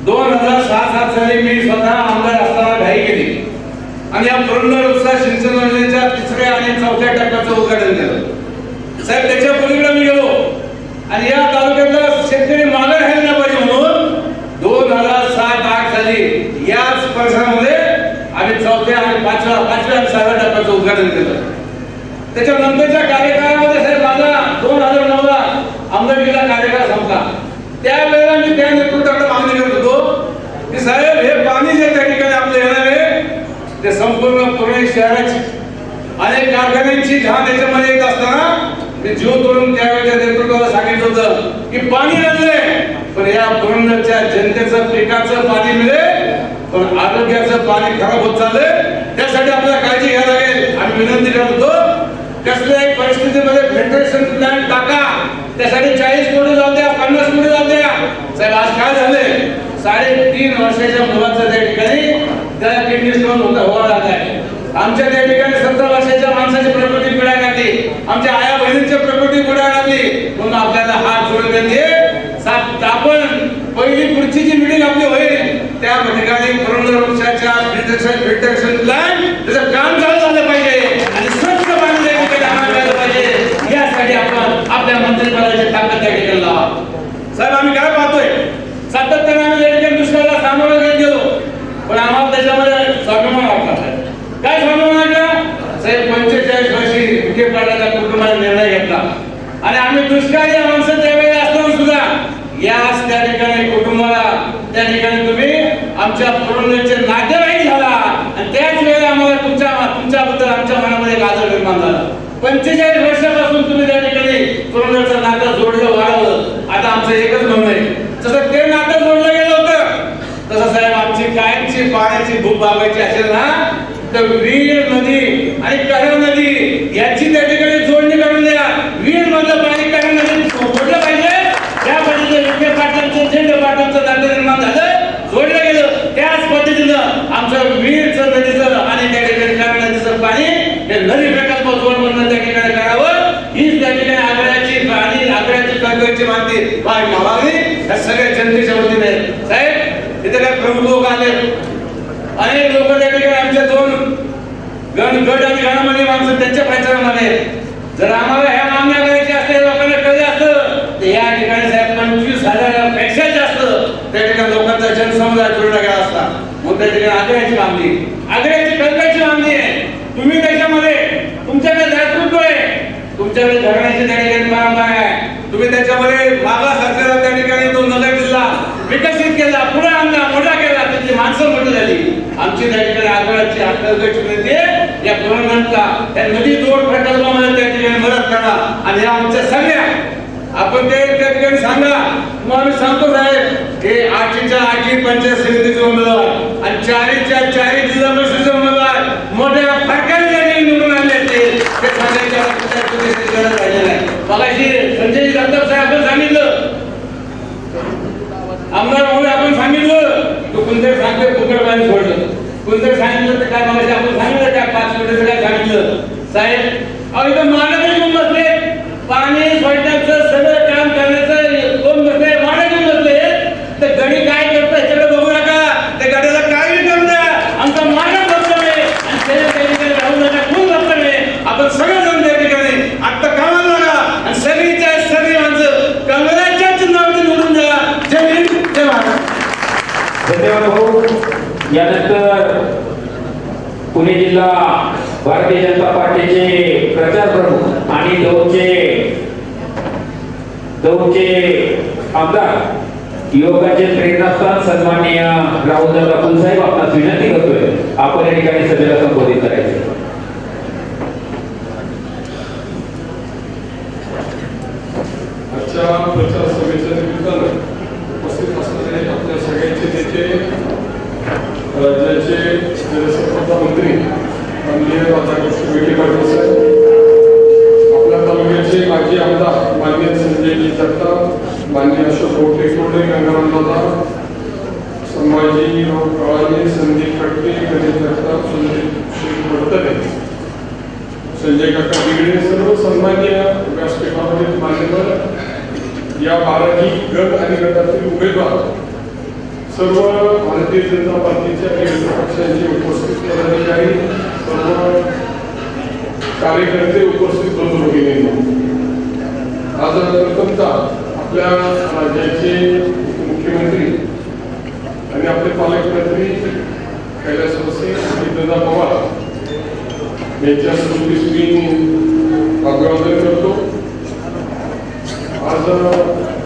2006-07 साली मी स्वतः आमदार असताना घाई केली आणि या पुरंदर उपसा सिंचन योजनेच्या 3ऱ्या आणि 4थ्या टप्प्याचं उद्घाटन केलं. साहेब त्याच्या पलीकडे मी गेलो आणि या तालुक्यातला शेतकरी मागे राहिला पाहिजे म्हणून 2007-08 साली याच परिसरामध्ये आम्ही 4थ्या आणि 5व्या आणि 6व्या टप्प्याचं उद्घाटन केलं. त्याच्यानंतरच्या कार्यकाळामध्ये साहेब माझा 2009ला आमदारकीचा कार्यकाळ संपला. त्यावेळेला मी त्या नेतृत्वाकडे मागणी करत होतो की साहेब हे पाणी जे त्या ठिकाणी आपलं येणार आहे ते संपूर्ण पुणे शहराची अनेक कारखान्यांची घाण याच्यामध्ये येत असताना मी जीव तोडून त्यावेळेच्या नेतृत्वाला सांगितलं होतं की पाणी आणलंय पण या पुरंदरच्या जनतेचं पिकाचं पाणी मिळेल पण आरोग्याचं पाणी खराब होत चाललंय त्यासाठी आपल्याला काळजी घ्यायला लागेल. आम्ही विनंती करतो कसल्याही परिस्थितीमध्ये फिल्ट्रेशन प्लांट टाका. त्यासाठी 40 कोटी जाऊ द्या, 50 कोटी जाऊ द्या. साहेब आज काय झालंय, 3.5 वर्षाच्या मुलाचं त्या ठिकाणी त्याला किडनी स्टोन व्हायला लागलाय. आमच्या त्या ठिकाणी 17 वर्षाच्या माणसाची प्रकृती पिढा लागली, आमच्या आया बहिणींची प्रकृती पिढा लागली. म्हणून आपल्याला हात जोडले आपण पहिली पुढची मिटिंग आपली होईल त्या ठिकाणी कोरोना वृक्षाच्या फिल्ट्रेशन प्लांट त्याचं काम चालू झालं पाहिजे आणि स्वच्छ पाणी त्या ठिकाणी आम्हाला मिळालं पाहिजे. यासाठी आपण आपल्या मंत्रिमंडळाची ताकद त्या ठिकाणी लावा. साहेब आम्ही काय पाहतोय, सातत्याने आम्ही त्या ठिकाणी दुष्काळाला सामोरं करत गेलो, पण आम्हाला त्याच्यामध्ये स्वाभिमान वाटला. काय स्वाभिमान वाटला साहेब, 45 वर्षी विखे पाटलाच्या कुटुंबाने निर्णय घेतला आणि आम्ही दुष्काळी माणसं त्यावेळेला असताना सुद्धा याच त्या ठिकाणी कुटुंबाला त्या ठिकाणी तुम्ही आमच्या कोरोनाचे नातेवाईक झाला आणि त्याच वेळेला आम्हाला तुमच्याबद्दल आमच्या मनामध्ये एक आदर निर्माण झाला. 45 वर्षापासून तुम्ही त्या ठिकाणी कोरोनाचं नातं जोडलं वाढवलं. आता आमचं एकच म्हणणं आहे, जसं ते नातं जोडलं गेलं होतं तसं साहेब आमची कायमची पाण्याची भूक भागायची असेल ना तर वीर नदी आणि कऱ्हा नदी याची त्या ठिकाणी जोडणी करून द्या. वीर मधलं पाणी कऱ्हा नदी जोडलं पाहिजे. त्या पद्धतीने विखे पाटलांचं झेंडे पाटलांचं नातं निर्माण झालं, जोडलं गेलं. त्याच पद्धतीनं आमचं वीरचं नदीचं आणि त्या ठिकाणी कऱ्हा नदीचं पाणी हे नदी प्रकल्प जोडबंद त्या ठिकाणी करावं. हीच त्या ठिकाणी आग्रहाची आणि आग्रहाची कळकळीची मागणी या सगळ्या जनतेच्या वतीने. साहेब इथे काय प्रमुख लोक आले, अनेक लोक त्या ठिकाणी आमच्या 2 गट आणि गणामध्ये माणसं त्यांच्या प्रचारामध्ये. जर आम्हाला ह्या मागण्या करायच्या असते, लोकांना कळले असतं तर या ठिकाणी साहेब 25,000 पेक्षा जास्त त्या ठिकाणी लोकांचा जनसमुदाय जोडला गेला असता. मग त्या ठिकाणी आग्रहाची कळकळीची मागणी आहे. तुम्ही त्याच्यामध्ये तुमच्याकडे दातृत्व आहे, तुमच्याकडे धरण्याची त्या ठिकाणी परंपरा आहे. तुम्ही त्याच्यामध्ये मागास असलेला त्या ठिकाणी तो नगर जिल्हा विकसित केला, पुढे आणला, मोठा केला, त्याची माणसं मोठी झाली. आमची त्या ठिकाणी आग्रहाची विनंती आहे, या गव्हर्नमेंटला या नदी जोड प्रकल्पामध्ये त्या ठिकाणी मदत करा आणि या आमच्या सगळ्या आपण ते त्या ठिकाणी सांगा. मग आम्ही सांगतो साहेब, हे 8च्या 8 पंचायत समितीचे उमेदवार आणि 4च्या 4 जिल्हा परिषदेचे उमेदवार मोठ्या फरकाने निवडून आणले असतील ते सांगायच्या गरज राहिलेली नाही. मगाशी संजय जगताप साहेब सांगितलं, आमदार म्हणून आपण सांगितलं, तो कोणतरी सांगते फुकट पाणी सोडलं, कोणतरी सांगितलं तर काय मगाशी आपण सांगितलं काय 5 मिनिटं काय सांगितलं. साहेब अहो इथं मानव घेऊन बसले, पाणी सोडण्याचं सगळं काम करण्याचं कोण बसले, मानव घेऊन बसले. तर गडी काय करतं ह्याच्याकडे बघू नका, त्या गड्याला काय बी करू द्या. आमचा मानव बसतो आहे आणि त्याच्या त्या ठिकाणी राहून जाता खूप बसतो आहे. आपण सगळेजण त्या ठिकाणी आत्ता कामाला लागा आणि सगळी माणसं कमलाच्या चिन्हावरती निवडून द्या. जय हिंद, जय महाराष्ट्र. धन्यवाद भाऊ. यानंतर पुणे जिल्हा भारतीय जनता पार्टीचे प्रचार प्रमुख आणि दौंडचे आमदार युवकांचे प्रेरणास्थान सन्माननीय राहुलदादा कुलसाहेब आपणास विनंती करतोय आपण या ठिकाणी सभेला संबोधित करायचे. आजच्या प्रचार सभेच्या निमित्तानं उपस्थित असणारे आपल्या सगळ्यांचे नेते, राज्याचे जलसंपदा मंत्री माननीय राधाकृष्ण विखे पाटील साहेब, आपल्या तालुक्याचे माजी आमदार माननीय संजय जगताप, माननीय अशोक कोटे, गंगाराम दादा, संभाजीराव कळाले, संदीप खडके, गणेश जगताप, संदीप पडतरे, संजय काका बिगडे, सर्व सन्माननीय व्यासपीठावरील मान्यवर, या 12 गट आणि गटातील उमेदवार, सर्व भारतीय जनता पार्टीच्या विविध पक्षांचे उपस्थित पदाधिकारी, सर्व कार्यकर्ते उपस्थित बंधू. आज प्रथमतः आपल्या राज्याचे मुख्यमंत्री आणि आपले पालकमंत्री कैलासवासी अजितदादा पवार यांच्या स्मृतीस मी अभिवादन करतो. आज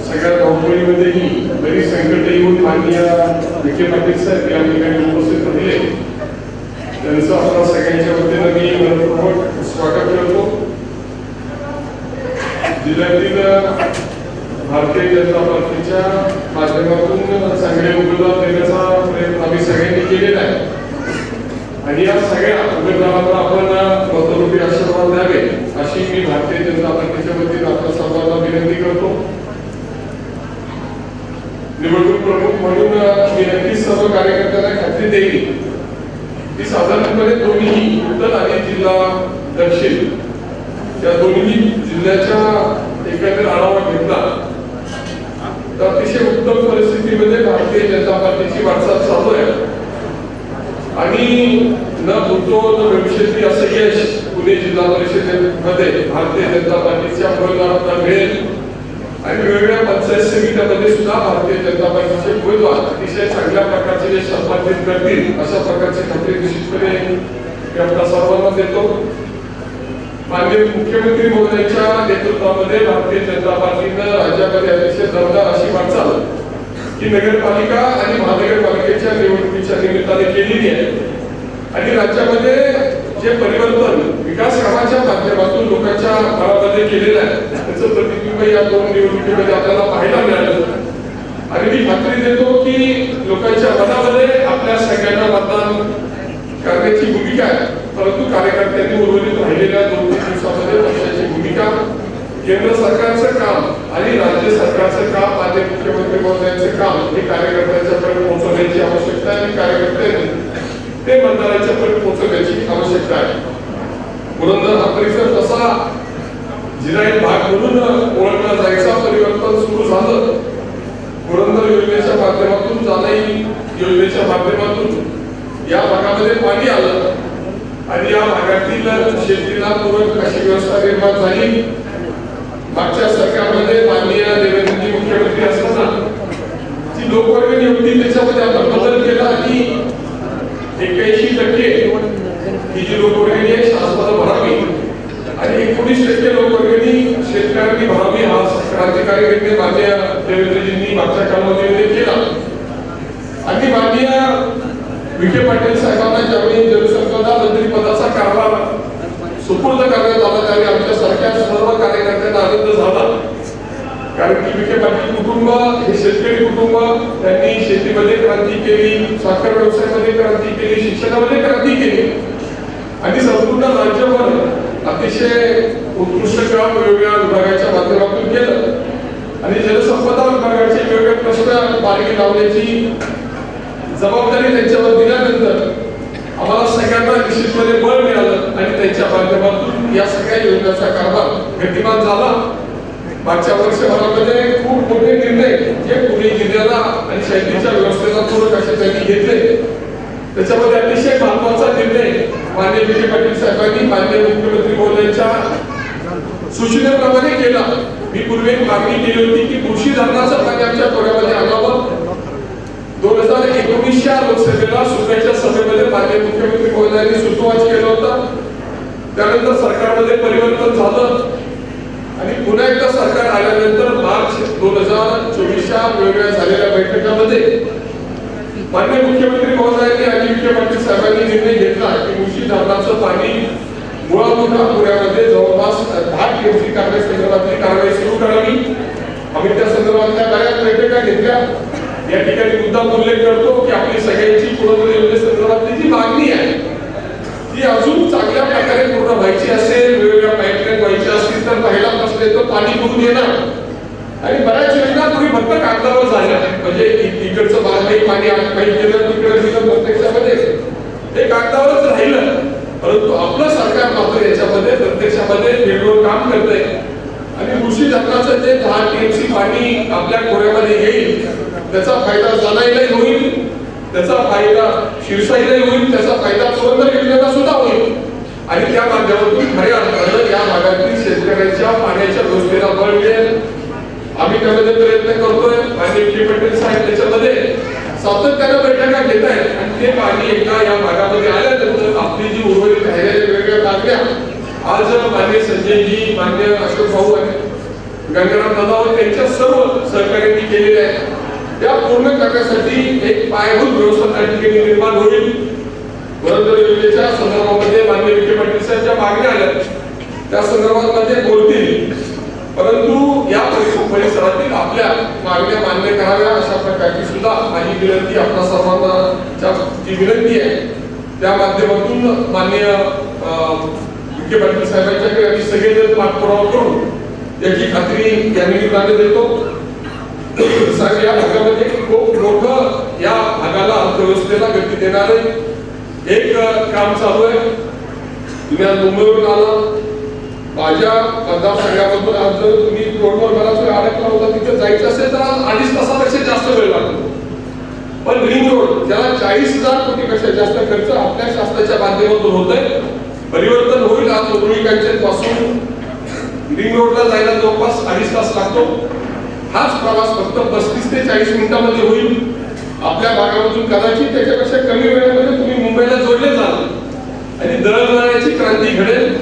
सगळ्या धावपळीमध्येही बरी संकट येऊन माननीय विखे पाटील साहेब या ठिकाणी उपस्थित राहिले, त्यांचं आपल्या सगळ्यांच्या वतीनं मी मनपूर्वक स्वागत करतो. जिल्ह्यातील भारतीय जनता पार्टीच्या माध्यमातून चांगले उमेदवार देण्याचा प्रयत्न आम्ही सगळ्यांनी केलेला आहे आणि या सगळ्या ती सर्व कार्यकर्त्यांना खात्री देईल की साधारणपणे दोन्ही उत्तर आणि जिल्हा दक्षिण या दोन्ही जिल्ह्याच्या एकंदर आढावा घेतला तर अतिशय उत्तम परिस्थितीमध्ये भारतीय जनता पार्टीची वाटचाल चालू आहे आणि न भूतो न भविष्यती असं यश पुणे जिल्हा परिषदेमध्ये भारतीय जनता पार्टीच्या उमेदवारांना मिळेल आणि वेगवेगळ्या पंचायत समित्यामध्ये सुद्धा भारतीय जनता पार्टीचे उमेदवार अतिशय चांगल्या प्रकारचे यश संपादित करतील अशा प्रकारची खात्री निश्चितपणे मी आपल्या सर्वांना देतो. माननीय मुख्यमंत्री महोदयांच्या नेतृत्वामध्ये भारतीय जनता पार्टीनं राज्यामध्ये अतिशय दमदार अशी वाटचाल ही नगरपालिका आणि महानगरपालिकेच्या निवडणुकीच्या निमित्ताने केलेली आहे आणि राज्यामध्ये जे परिवर्तन विकास कामाच्या माध्यमातून लोकांच्या मनामध्ये केलेलं आहे त्याचं प्रतिबिंब या दोन निवडणुकीमध्ये आपल्याला पाहायला मिळालं आणि मी खात्री देतो की लोकांच्या मनामध्ये आपल्या सगळ्यांना मतदान करण्याची भूमिका आहे परंतु कार्यकर्त्यांनी उर्वरित राहिलेल्या 2-3 दिवसामध्ये पक्षाची भूमिका केंद्र सरकारचं काम आणि राज्य सरकारचं काम माननीय मुख्यमंत्री महोदयांचं काम हे कार्यकर्त्यांच्यापर्यंत पोहोचवण्याची आवश्यकता आहे आणि कार्यकर्त्यांनी ते मतदारांच्यापर्यंत पोहोचवण्याची आवश्यकता आहे. पुरंदर हा परिसर तसा जिरायत भाग म्हणून ओळखला जायचा परिवर्तन सुरू झालं. पुरंदर योजनेच्या माध्यमातून जानाई योजनेच्या माध्यमातून या भागामध्ये पाणी आलं आणि या भागातील शेतीला पूरक अशी व्यवस्था निर्माण झाली. मागच्या सरकारमध्ये माननीय देवेंद्रजी मुख्यमंत्री असताना जी लोकवर्गणी होती त्याच्यामध्ये आपण बदल केला आणि 81% ही जी लोकवर्गणी आहे शासनाला भरावी आणि 19% लोकवर्गणी शेतकऱ्यांनी भरावी हा क्रांतिकारी निर्णय माननीय देवेंद्रजींनी मागच्या कालावधीमध्ये केला आणि माननीय विखे पाटील साहेबांना ज्यावेळी जलसंपदा मंत्री पदाचा कारभार सुपूर्द करण्यात आला त्यावेळी आमच्या सारख्या सर्व कार्यकर्त्यांना आनंद झाला कारण की विखे पाटील कुटुंब हे शेतकरी कुटुंब त्यांनी शेतीमध्ये क्रांती केली साखर व्यवसायामध्ये क्रांती केली शिक्षणामध्ये क्रांती केली आणि संपूर्ण राज्यभर अतिशय उत्कृष्ट काम वेगवेगळ्या विभागाच्या माध्यमातून केलं आणि जलसंपदा विभागाचे वेगवेगळे प्रश्न मार्गी लावण्याची जबाबदारी त्यांच्यावर दिल्यानंतर आम्हाला सगळ्यांना निश्चितपणे बळ मिळालं आणि त्यांच्या माध्यमातून या सगळ्या योजनांचा कारभार गतिमान झाला. मागच्या वर्षभरामध्ये खूप मोठे निर्णय जे पुणे जिल्ह्याला आणि शेतीच्या व्यवस्थेला पूरक असे त्यांनी घेतले त्याच्यामध्ये अतिशय महत्वाचा निर्णय माननीय विखे पाटील साहेबांनी माननीय मुख्यमंत्री महोदयांच्या सूचनेप्रमाणे केला. मी पूर्वी मागणी केली होती की कृषी धरणाचं पाणी आमच्या खोऱ्यामध्ये आणावं. 2019च्या लोकसभेला सुप्याच्या सभेमध्ये माननीय मुख्यमंत्री महोदयांनी सूतोवाच केलं होतं. त्यानंतर सरकारमध्ये परिवर्तन झालं आणि पुन्हा एकदा सरकार आल्यानंतर मार्च 2024च्या वेगवेगळ्या झालेल्या बैठकांमध्ये माननीय मुख्यमंत्री महोदयांनी आणि विखे पाटील साहेबांनी निर्णय घेतला की मुळशी धरणाचं पाणी मुळामुठा पुण्यामध्ये जवळपास 10 टीएमसी करण्यासंदर्भातली कारवाई सुरू करावी. आम्ही त्या संदर्भातल्या बऱ्याच बैठका घेतल्या. या ठिकाणी मुद्दा उल्लेख करतो की आपली सगळ्यांची पुरंदर योजनेसंदर्भातली जी मागणी आहे ती अजून चांगल्या प्रकारे पूर्ण व्हायची असेल वेगवेगळ्या पाईपलाईन व्हायची असतील तर पहिला प्रश्न येतो पाणी कुठून येणार आणि बऱ्याच योजना तुम्ही फक्त कागदावर झाल्या म्हणजे इकडचं बारमाही पाणी काही केलं तिकडे दिलं प्रत्यक्षामध्ये ते कागदावरच राहिलं परंतु आपलं सरकार मात्र याच्यामध्ये प्रत्यक्षामध्ये फील्डवर काम करतंय आणि मुळशी धरणाचं जे 10 टीएमसी पाणी आपल्या खोऱ्यामध्ये येईल त्याचा फायदा जानाईलाही होईल त्याचा फायदा शिरसाईलाही होईल त्याचा फायदा पुरंदर योजनेला सुद्धा होईल आणि त्या माध्यमातून खऱ्या अर्थानं या भागातील शेतकऱ्यांच्या पाण्याच्या व्यवस्थेला बळ मिळेल. आम्ही त्यामध्ये प्रयत्न करतोय. माननीय विखे पाटील साहेब त्याच्यामध्ये सातत्यानं बैठका घेत आहेत आणि ते पाणी एकदा या भागामध्ये आल्यानंतर आपली जी उर्वरित राहिलेल्या वेगवेगळ्या मागण्या आज माननीय संजयजी माननीय अशोक भाऊ आणि गंगाराम दादा त्यांच्या सर्व सहकार्यांनी केलेल्या आहेत त्या पूर्ण करण्यासाठी एक पायाभूत व्यवस्था त्या ठिकाणी निर्माण होईल. पुरंदर योजनेच्या संदर्भामध्ये माननीय विखे पाटील साहेब ज्या मागण्या आल्या त्या संदर्भात ते बोलतील परंतु या परिसरातील आपल्या मागण्या मान्य कराव्या अशा प्रकारची सुद्धा माझी विनंती आपल्या सर्वांना जी विनंती आहे त्या माध्यमातून माननीय विखे पाटील साहेबांच्याकडे आम्ही सगळेजण पाठपुरावा करून याची खात्री या निमित्ताने देतो. या भागामध्ये खूप मोठं या भागात व्यवस्थेला गती देणार एक काम चालू आहे. तुम्ही आज मुंबईवरून आला, माझ्या मतदारसंघामधून आज जर तुम्ही रोडवर बराच वेळ अडकला होता, तिथे जायचं असेल तर 2.5 तासापेक्षा जास्त वेळ लागतो. पण रिंग रोड ज्याला 40,000 कोटीपेक्षा जास्त खर्च आपल्या शासनाच्या माध्यमातून होतोय, परिवर्तन होईल. आज उरुळी कांचन पासून रिंग रोडला जायला जवळपास 2.5 तास लागतो. हाच प्रवास फक्त 35 ते 40 मिनिटांमध्ये होईल. आपल्या भागामधून कदाचित त्याच्यापेक्षा कमी वेळेमध्ये तुम्ही मुंबईला जोडले जाल आणि दळणवळणाची क्रांती घडेल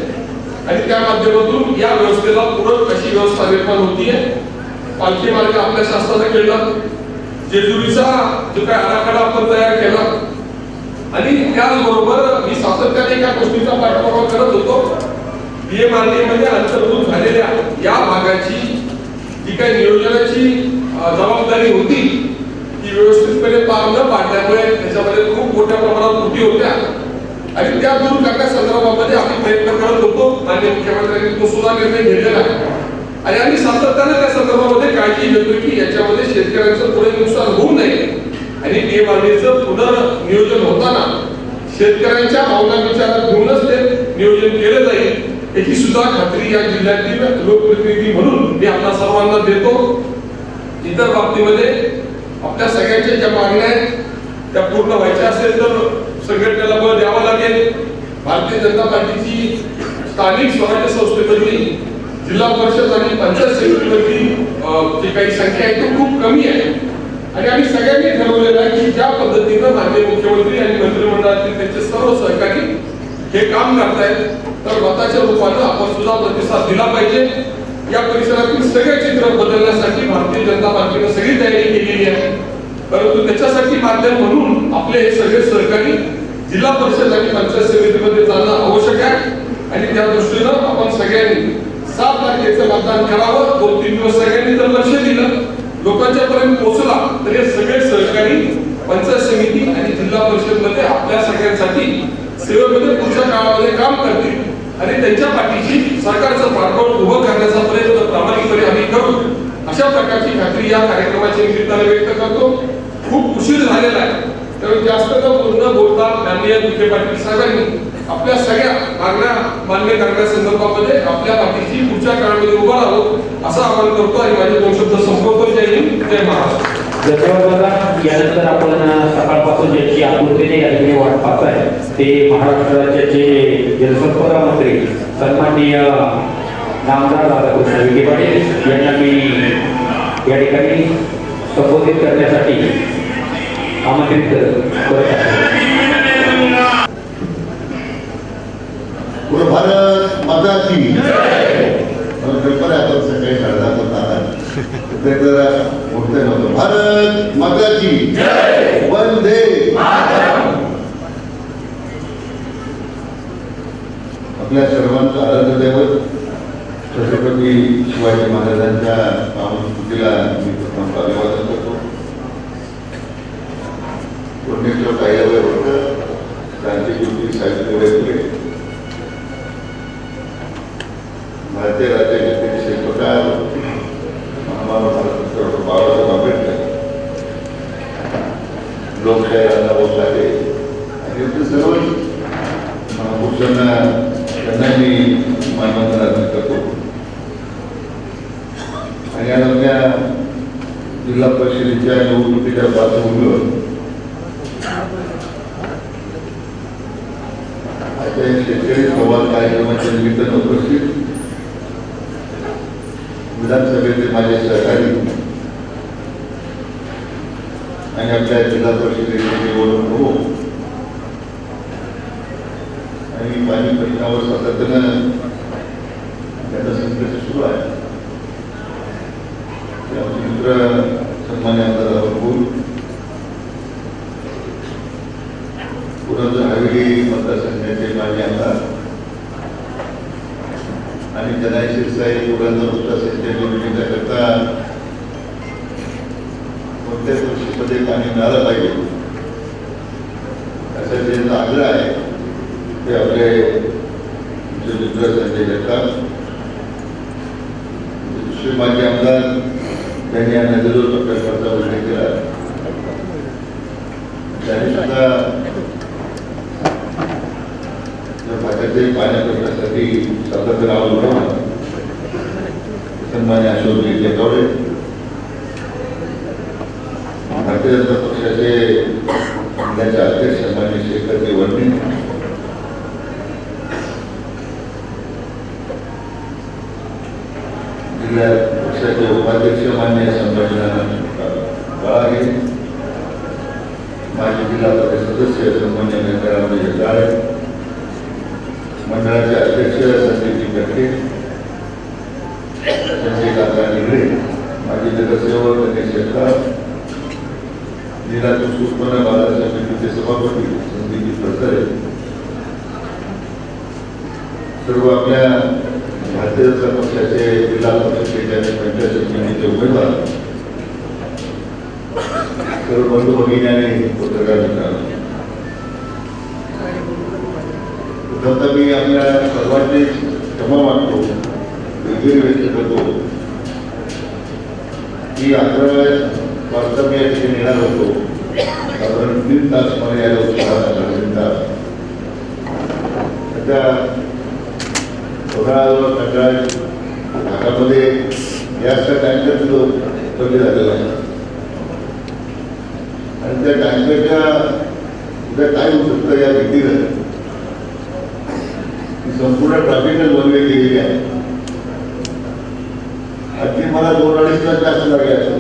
आणि त्या माध्यमातून या व्यवस्थेला पूरक अशी व्यवस्था निर्माण होतीये. पालखी मार्ग आपल्या शासनाने केला, जेजुरीचा जो काय आराखडा आपण तयार केला आणि त्याचबरोबर मी सातत्याने एका गोष्टीचा पाठपुरावा करत होतो. BMRDA मध्ये अंतर्भूत झालेल्या या भागाची जी काही नियोजनाची जबाबदारी होती ती व्यवस्थितपणे पार न पाडल्यामुळे त्याच्यामध्ये खूप मोठ्या प्रमाणात त्रुटी होत्या आणि त्या दूर करण्यासंदर्भामध्ये आम्ही प्रयत्न करत होतो. माननीय मुख्यमंत्र्यांनी तो सुद्धा निर्णय घेतलेला आणि आम्ही सातत्याने त्या संदर्भामध्ये काळजी घेतोय की याच्यामध्ये शेतकऱ्यांचं पुढे नुकसान होऊ नये आणि BMRDAचं पुनर्नियोजन होताना शेतकऱ्यांच्या भावना विचारात घेऊनच ते नियोजन केलं जाईल याची सुद्धा खात्री या जिल्ह्यातील लोकप्रतिनिधी म्हणून मी आपल्या सर्वांना देतो. इतर बाबतीमध्ये आपल्या सगळ्यांच्या ज्या मागण्या आहेत त्या पूर्ण व्हायच्या असेल तर संघटनेला बळ द्यावं लागेल. भारतीय जनता पार्टीची स्थानिक स्वराज्य संस्थेमधली जिल्हा परिषद आणि पंचायत समितीमधली जी काही संख्या आहे ती खूप कमी आहे आणि आम्ही सगळ्यांनी ठरवलेलं आहे की ज्या पद्धतीनं माननीय मुख्यमंत्री आणि मंत्रिमंडळातील त्यांचे सर्व सहकारी हे काम करतायत तर मताच्या रूपानं आपण सुद्धा प्रतिसाद दिला पाहिजे. या परिसरातील सगळे चित्र बदलण्यासाठी भारतीय जनता पार्टीने सगळी तयारी केलेली आहे. परंतु त्याच्यासाठी माध्यम म्हणून आपले हे सगळे सहकारी जिल्हा परिषद आणि पंचायत समितीमध्ये जाणं आवश्यक आहे आणि त्या दृष्टीनं आपण सगळ्यांनी 7 तारखेचं मतदान करावं. 2-3 दिवस सगळ्यांनी जर लक्ष दिलं, लोकांच्या पर्यंत पोहोचला तर हे सगळे सहकारी पंचायत समिती आणि जिल्हा परिषद मध्ये आपल्या सगळ्यांसाठी सेवेमध्ये पुढच्या काळामध्ये काम करतील आणि त्यांच्या पाठीशी सरकारचं पाठबळ उभं करण्याचा प्रयत्न प्रामाणिकपणे आम्ही करू अशा प्रकारची खात्री या कार्यक्रमाच्या निमित्ताने व्यक्त करतो. खूप उशीर झालेला आहे त्यामुळे जास्त न बोलता माननीय विखे पाटील साहेबांनी आपल्या सगळ्या मागण्या मान्य करण्यासंदर्भामध्ये आपल्या पाठीशी पुढच्या काळामध्ये उभं राहावं असं आवाहन करतो आणि माझे 2 शब्द संपवतो. जय हिंद, जय महाराष्ट्र. धन्यवाद दादा. यानंतर आपण सकाळपासून ज्याची आतुरतेने या ठिकाणी वाट पाहताय ते महाराष्ट्र राज्याचे जलसंपदा मंत्री सन्माननीय नामदार राधाकृष्ण विखे पाटील यांना मी या ठिकाणी संबोधित करण्यासाठी आमंत्रित करत आहे. भारत माता की पेपर आहे आपण सकाळी शाळा करतात मोठे नव्हतं. भारत माता की वंदे मातरम. आपल्या सर्वांचं आराध्य दैवत छत्रपती शिवाजी महाराजांच्या स्मृतीला मी प्रथम अभिवादन करतो. पुण्यश्लोक अहिल्याबाई होळकर, क्रांतिज्योती सावित्रीबाई फुले, भारतीय राज्यघटनेचे शिल्पकार महामानव डॉक्टर बाबासाहेब आंबेडकर, लोकशाहीर अण्णाभाऊ साठे आणि इतर सर्वच महापुरुषांना त्यांना मी मानवंदना अर्पण करतो. आणि आज आपल्या जिल्हा परिषदेच्या निवडणुकीच्या पार्श्वभूमीवर शेतकरी संवाद कार्यक्रमाच्या निमित्तानं उपस्थित विधानसभेचे माझे सहकारी आणि आपल्या जिल्हा परिषदेचे निवडणूक हो आणि पाणी प्रश्नावर सातत्यानं त्यांचा संघर्ष सुरू आहे. आमचे मित्र सन्मान्य आमदार बोल पुरंदर हवेली मतदारसंघाचे माजी आमदार आणि जनाई शिरसाई पुरंदर उत्तर संचय निवडणुकीकरता कोणत्याच परिस्थितीमध्ये पाणी मिळालं पाहिजे असा ज्यांचा आग्रह आहे ते आपले मित्र संजय जगताप, दुसरे माजी आमदार त्यांनी या नदीजोड प्रकल्पाचा उल्लेख केला. त्याने सुद्धा या भागातील पाण्या प्रश्नासाठी सातत्य लावलं. सन्मान्य अशोक टेकवडे, भारतीय जनता पक्षाचे जिल्ह्याचे अध्यक्ष सन्मान्य शेखर वडणे, जिल्हा पक्षाचे उपाध्यक्ष मान्य संभाजीनारायण बाळागे, माजी जिल्हा परिषद सदस्य सन्मान्य व्यंकटराव जगदाळे, मंडळाचे अध्यक्ष संदीपजी गटके, संजय काका निगडे, माजी नगरसेवक गणेश शेखर, जिल्हा कृषी उत्पन्न बाजार समितीचे सभापती संदीपजी फडतरे, सर्व आपल्या भारतीय जनता पक्षाचे जिल्हा परिषदेचे आणि पंचायत समितीचे उमेदवार, सर्व बंधू भगिनी आणि पत्रकार मित्रांनो, प्रथमतः मी आपल्या सर्वांची क्षमा मागतो, वेगळी व्यक्त करतो की 11 वाजता मी या ठिकाणी येणार होतो. साधारण 3 तास मला यायला होतो. 3 तास सध्या कंटाळा भागामध्ये गॅसचा टँकर कमी झालेला आहे आणि त्या टँकरच्या उद्या काय होऊ शकतं या भीतीनं संपूर्ण ट्रॅफिकच वन वे केलेली आहे. आणखी मला 2-2.5 तास जास्त लागले असतो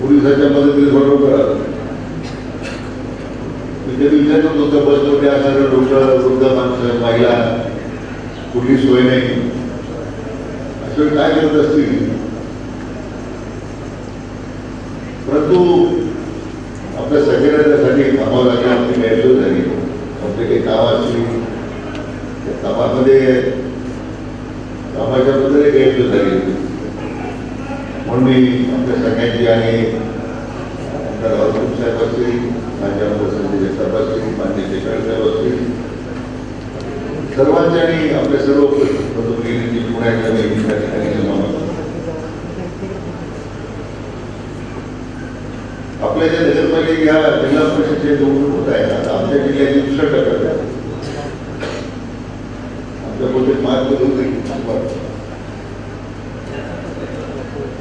पोलिसांच्या मदतीने बरोबर करा. मी कधी विचारत होतो बसमध्ये असणारे वृद्ध माणसं, महिला, कुठली सोय नाही, असे काय करत असतील. परंतु आपल्या सगळ्यांसाठी कामावर लागली, आपली गैरसोय झाली, आपले काही काम असतील कामामध्ये कामाच्या बद्दल गैरसोय झाली. म्हणून मी आपल्या सगळ्यांची आणि आमदार रावसाहेब साहेब असतील, माझ्या आमदार संजय जगताप असतील, मान्य शेखर साहेब असतील, सर्वांची आणि आपल्या सर्व भगिनींची पुन्हा एकदा मी त्या ठिकाणी क्षमा मागतो. आपल्या ज्या नगरपालिका या जिल्हा परिषदेचे निवडणूक होत आहे, आता आमच्या जिल्ह्याची 2ऱ्या टप्प्यात आहे. आमच्या बहुतेक मार्ग होते,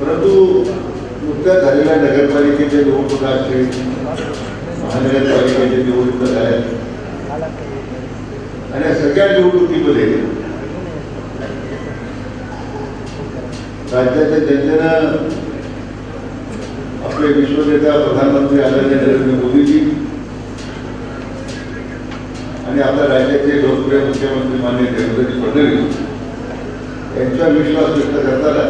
परंतु नुकत्याच झालेल्या नगरपालिकेच्या निवडणुका असतील, महानगरपालिकेच्या निवडणुका झाल्या आणि या सगळ्या निवडणुकीमध्ये राज्याच्या जनतेनं आपले विश्वनेता प्रधानमंत्री आदरणीय नरेंद्र मोदीजी आणि आपल्या राज्याचे लोकप्रिय मुख्यमंत्री माननीय देवेंद्रजी फडणवीस यांचा विश्वास व्यक्त करताना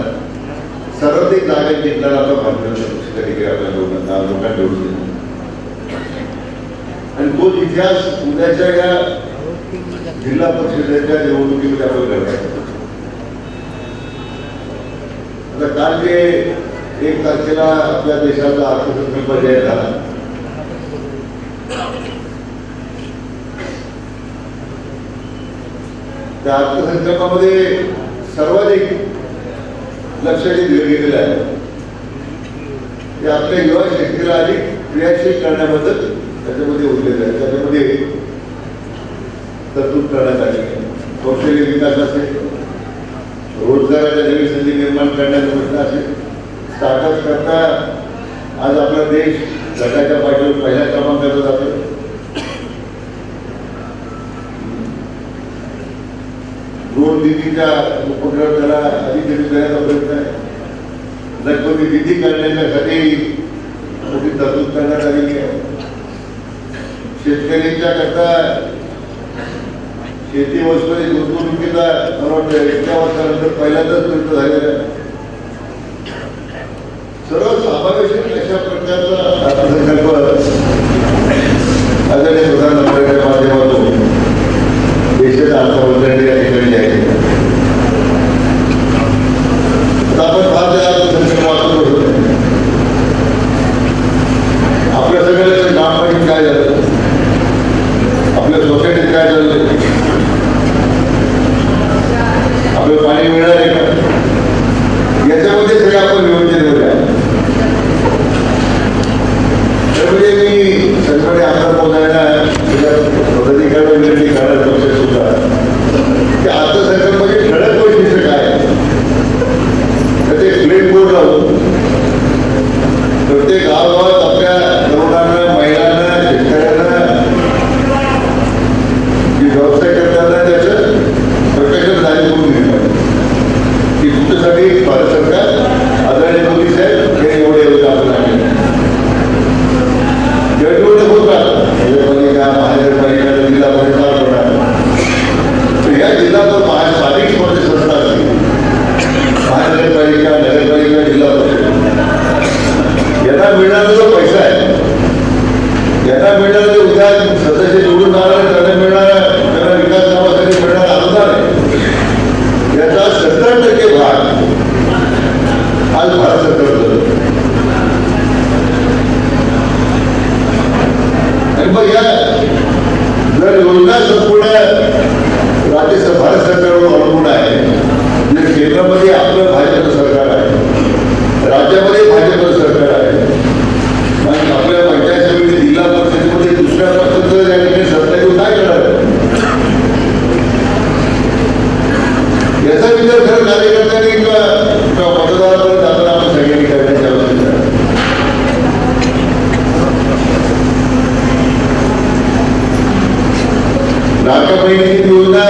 सर्वाधिक जागा जिंकणारा आपला भारतीय जनता पक्षाच्या ठिकाणी आपल्या लोकांना निवडून दिला आणि तोच इतिहास उद्याच्या या जिल्हा परिषदेच्या निवडणुकीमध्ये आपण करत. आता काल जे 1 तारखेला आपल्या देशाचा अर्थसंकल्प जाहीर झाला, त्या अर्थसंकल्पामध्ये सर्वाधिक लक्ष जे दिलं गेलेलं आहे ते आपल्या युवा शक्तीला अधिक क्रियाशील करण्याबद्दल त्याच्यामध्ये उल्लेख आहे. त्याच्यामध्ये तरतूद करण्यात आली आहे. कौशल्य विकास असेल, रोजगाराच्या नवी संधी निर्माण करण्याचा प्रश्न असेल, स्टार्टअप करता आज आपला देश जगाच्या पाठीवर पहिल्या क्रमांकाचा जातो. ड्रोन दीदीच्या उपक्रम त्याला अधिक करण्याचा प्रयत्न आहे. लखपती दीदी करण्यासाठी मोठी तरतूद करण्यात आलेली आहे. शेतकऱ्यांच्या करता शेती वस्तूंची गुंतवणुकीचा मला वाटतं 1 वर्षानंतर पहिल्यांदाच प्रयत्न झालेला आहे. सर्व समावेशक अशा प्रकारचा अर्थसंकल्प आदरणीय प्रधानमंत्र्यांच्या माध्यमातून देशाच्या अर्थमंत्र्यांनी या ठिकाणी आहे. आपण भारतीय अर्थसंकल्प वाचत होतो, आपल्या सगळ्यांचं ग्रामपंचायत काय झालं, आपल्या सोसायटीत काय झालं, आपलं पाणी मिळणार आहे का, याच्यामध्ये सगळं आपण नियोजन करूया. त्यामुळे मी निश्चितपणे आमदार महोदयांना पदाधिकारी विनंती करणार पक्ष सुद्धा की अर्थसंकल्पाची ठळक वैशिष्ट्य काय तर ते फ्लेम बोर्ड लावून प्रत्येक गावागावात आपल्या तरुणांना, महिलांना, शेतकऱ्यांना, जे व्यवसाय करताना त्याचं प्रत्यक्ष जाहीर करून दिली पाहिजे की तुमच्यासाठी भारत सरकार आदरणीय मोदी साहेब हे एवढे योजना आपण गडबड होत राहतात नगरपालिका, महानगरपालिका, जिल्हा परिषद, तर या जिल्हा स्थानिक स्वराज्य संस्था असतील, महानगरपालिका, नगरपालिका, जिल्हा परिषद, यांना मिळणारा जो पैसा आहे, यांना मिळणारा जो उद्या सदस्य निवडून आला त्यांना मिळणारा, त्यांना विकास कामासाठी मिळणारा अनुदान आहे, याचा 70% भाग आज भारत सरकार. आणि मग या जर योजना संपूर्ण राज्य भारत सरकारवर अवलंबून आहे, म्हणजे केंद्रामध्ये आपलं भाजपचं सरकार आहे, राज्यामध्ये भाजपचं सरकार आहे, आणि आपल्या पंचायत समिती, जिल्हा परिषदेमध्ये दुसऱ्या पक्षाचं या ठिकाणी सत्ता घेऊन काय करणार याचा विचार खरं कार्यकर्त्यांनी किंवा मतदारापर्यंत जाताना आपण सगळ्यांनी करण्याची आवश्यकता आहे. लाडक्या बहिणीची योजना,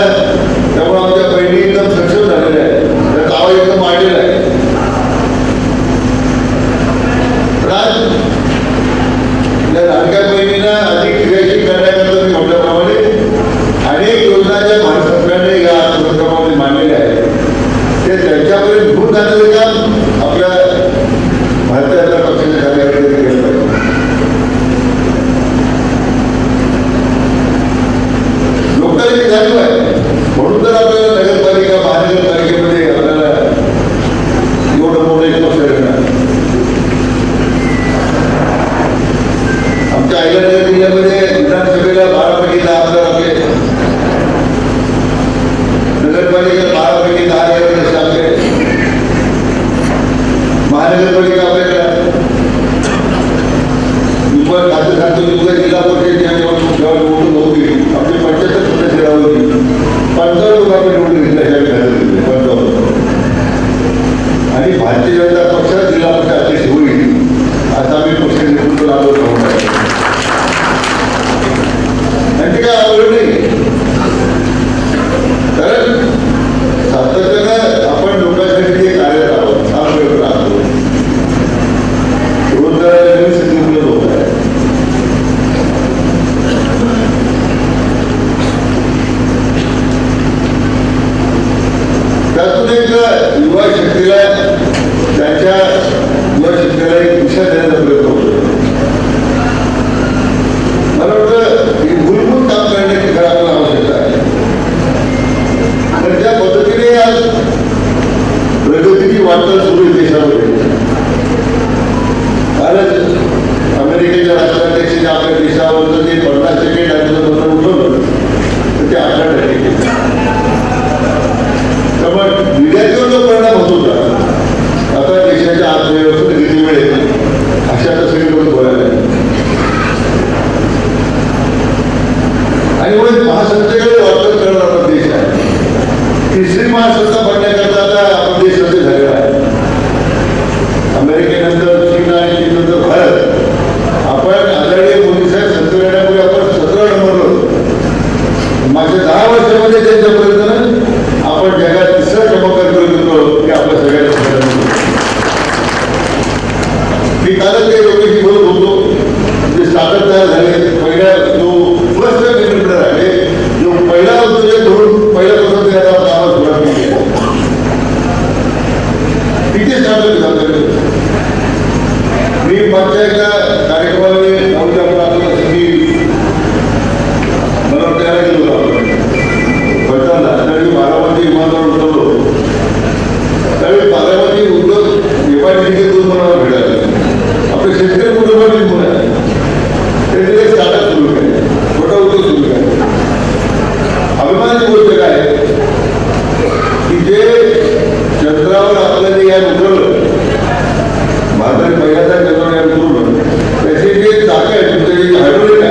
त्यामुळे आमच्या बहिणी एकदम सक्षम झालेल्या आहेत, त्या गावा एकदम वाढलेला आहे. पण आज या लाडक्या बहिणींना अधिक क्रियाशील करण्याकरता मी म्हटल्याप्रमाणे अनेक योजना ज्या भारत सरकारने या अर्थसंकल्पामध्ये मांडलेल्या आहेत ते त्यांच्यापर्यंत घेऊन जाण्याचं काम आपल्या भारतीय जनता पक्षाच्या कार्यकर्त्यांनी केलं पाहिजे. लोकांची जाणीव आहे म्हणून तर आपल्याला नगरपालिका, महानगरपालिकेमध्ये आपल्याला एवढं मोठं एक पक्ष येणार. आमच्या अहिल्यानगर जिल्ह्यामध्ये विधानसभेला 12पैकी 10 आमदार आपले, नगरपालिकेत 12पैकी 10 जसे आपले, महानगरपालिका आपल्याकडे खाते सांगतो की तुला जिल्हा परिषदेच्या निवडणूक होती, आपली 75 सदस्य राहून 55 लोक आपण निवडून घेतल्याशिवाय 55, आणि भारतीय जनता पक्षात जिल्हा परिषद अध्यक्ष होईल असा आम्ही पक्ष नेतृत्व लागू राहून आहे. आणि ते काय आवडलं नाही, कारण सातत्यानं आपण लोकांसाठी जे कार्यरत आहोत, काम करत राहतो, रोजगाराच्या नवीन संधी उपलब्ध होत आहे. त्यातून एक युवा शक्तीला, त्यांच्या युवा शक्तीला एक दिशा देण्याचा प्रयत्न होतो. मला वाटतं ही मूलभूत काम करण्याची खरं आपल्याला आवश्यकता आहे. तर ज्या पद्धतीने आज प्रगतीची वाटचाल सुरू आहे देशामध्ये, कालच अमेरिकेच्या राष्ट्राध्यक्षांनी आपल्या देशावरचं जे 50% टॅक्सचं पत्र उठवलं तर ते 18%. त्यामुळे मीडियाचा जो परिणाम होत होता, आता देशाच्या अर्थव्यवस्थेत गती मिळेल अशा सगळे लोक बोलायला, आणि एवढे महासत्तेकडे वाटचाल करणारा देश आहे. तिसरी महासत्ता बनण्याकरता आता आपण देश सज्ज झालेला आहे. अमेरिकेनंतर चीन आणि चीननंतर भारत, आपण आदरणीय मोदी साहेब सत्तेवर येण्यापूर्वी आपण 17 नंबरवर, मागच्या 10 वर्षामध्ये त्यांच्यापर्यंत आपण जगात तिसरा क्रमांक करून देतो की आपल्या सगळ्यांना. मी कालच काही लोकांशी बोलत होतो, जे स्टार्टअप तयार झाले, पहिल्या जो फर्स्ट एंटरप्रेन्योर आहे, जो पहिला उद्योजक धरून पहिल्यापासून त्याला कामाला सुरुवात केली आहे, किती स्टार्टअप झाले. मी मागच्या एका कार्यक्रमामध्ये आपल्याला संधी मला तयार केलं होतं. पडताना त्यावेळी बारामती विमानावर उतरलो, त्यावेळी बारामती उद्योग एमआयडीसीचे 2 मला भेटायला आपले शेतकरी कुटुंबातील मुलं आहे, त्यांनी एक स्टार्टअप सुरू केले, छोटा उद्योग सुरू केला. अभिमानाची गोष्ट काय की जे चंद्रावर आपल्याला यान उतरलं, भारताने पहिल्यांदा चंद्रावर यान उतरवलं, त्याचे जे चाक आहे, तुमचं जे हायड्रोलिक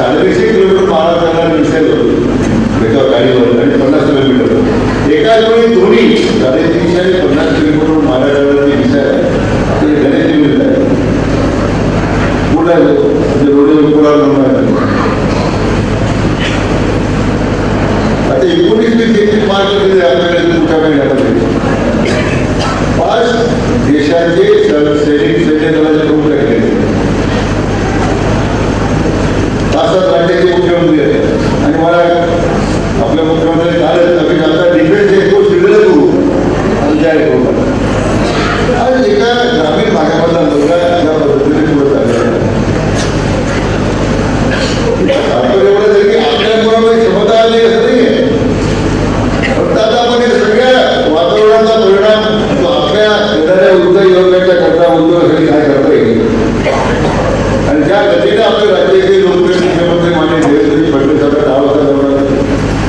150 किलोमीटर मारा करणारा विषय त्याच्यावर गाडीवर आणि 50 किलोमीटर एकाच वेळी दोन्ही 350 आणि 50 किलोमीटर मारा करणारे विषय ते गणित विरुद्ध आहे. कुठं आहे म्हणजे रोडवर पुढे आता 19 मार्च आपल्याकडे तुमच्या महिन्यामध्ये 5 देशाचे सैनिक सैन्य दलाचे प्रमुख आहेत. 5-7 राज्याचे मुख्यमंत्री आहेत आणि मला आपल्या मुख्यमंत्र्यांनी कालच आम्ही आता डिफेन्स एक्सपो शिबिर करू आणि जाहीर करू. आज एका ग्रामीण भागामधला मुलगा ज्या पद्धतीने पुढे चालला आपण एवढं तरी की आपल्या मुलामध्ये क्षमता आली असं नाही आहे. फक्त आता आपण हे सगळ्या वातावरणाचा परिणाम तो आपल्या येणाऱ्या उद्योग योजनेच्या करता उद्योगासाठी काय करता येईल आणि ज्या गतीने आपल्या राज्याचे लोकप्रिय मुख्यमंत्री माननीय देवेंद्र फडणवीस आपल्या 10 वर्षात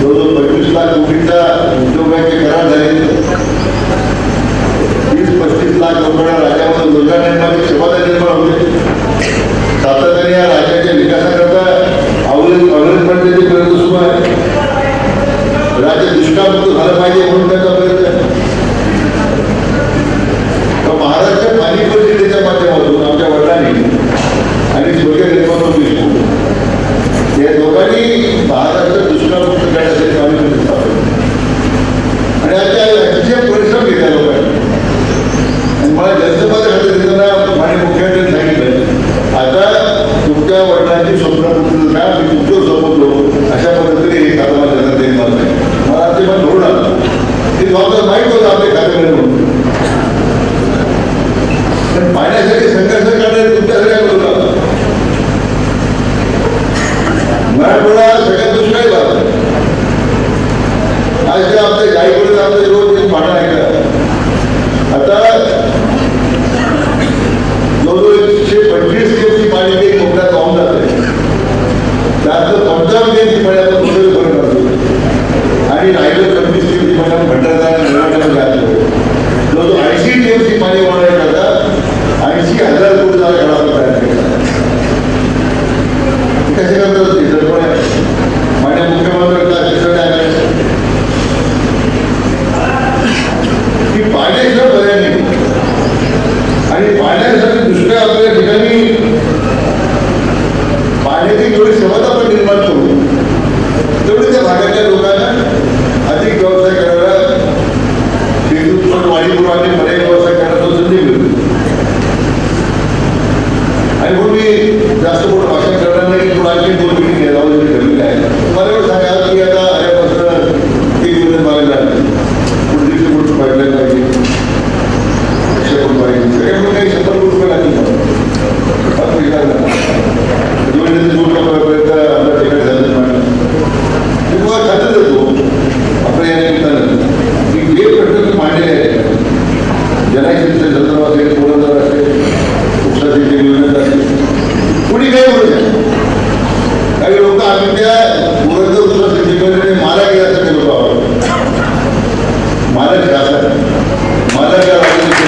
जवळजवळ 25 लाख कोटींचा उद्योगाचे करार झाले. 30-35 लाख लोकांना राज्यामध्ये रोजगार निर्माणाची क्षमता निर्माण होते. सातत्याने या राज्याच्या विकासाकरता अवलंबण्याचे प्रयत्न सुरू आहे. राज्य दुष्काळमुक्त झालं पाहिजे म्हणून त्याचा प्रयत्न महाराष्ट्र पाणी परिषदेच्या माध्यमातून आमच्या वडिलांनी आणि स्वर्गीय निर्माण देशमुख या दोघांनी महाराष्ट्र दुष्काळमुक्त करण्यासाठी पाणी परिषद स्थापन आणि आता अतिशय परिश्रम घेतला लोकांनी आणि मला जलसंपदा खाते देताना माननीय मुख्यमंत्र्यांनी सांगितलं आता तुमच्या वडिलांची स्वप्नपूर्ती का मी तुमच्यावर सोबतो अशा पद्धतीने हे खातं मला देण्यात येईल. मला ते पण धोरण आलं ते जबाबदार माहीत होतं आपले खात्याकडे म्हणून पण पाण्यासाठी संघर्ष करणारे तुमच्या सगळ्या विरोधात मराठवाडा सगळ्यात दुष्काळी भाग आज जे आपले गायकडे आपले रोज पाणी ऐकतात. आता जवळजवळ 125 टीएमसी पाणी ते कोकणात वाहून जाते. त्यातलं 55 टीएमसी पाणी आता कुठे भरून जातो आणि राहिलं 25 टीएमसी पाणी भंडारा निर्माणामध्ये आणलं. जवळजवळ 80 टीएमसी पाणी वाढवण्याकरता 80,000 कोटी जागा घडावा तयार केला. कसे करतात ते जर माझ्या मुख्यमंत्र्यांचा की पाण्याशिवाय पर्याय नाही आणि पाण्यासाठी दुष्काळ आपल्या ठिकाणी पाण्याची जेवढी क्षमता आपण निर्माण करू तेवढी त्या भागाच्या लोकांना अधिक व्यवसाय करायला शेतीतून वाढीपूर्वाने पर्याय व्यवसाय करण्याचा संधी मिळतो. आणि म्हणून मी जास्त मोठं भाषण करणार नाही. थोडं आणखी 2 मिनिट घ्यायला ठरलेलं आहे. मला एवढं सांगा की आता आल्यापासून 1 दिवस मागायला पुढे मोठं पाहिलं पाहिजे 100 कोटी पाहिजे सगळ्या काही 100 कोटी रुपये लागतील. 2 टप्प्यापर्यंत आपल्या ठिकाणी झालं मी तुम्हाला खातं देतो आपल्या या निमित्तानं की जे प्रश्न मांडलेले आहेत जनाशिक्षण संदर्भात असेल पुरंदर असेल उपसाची योजना असेल कुणी काही बोलू शकतो. काही लोक आम्ही त्या पुरंदर उपसाची मला गेल्यासाठी लोक आवडतात. मला शासन मला त्या राज्याचे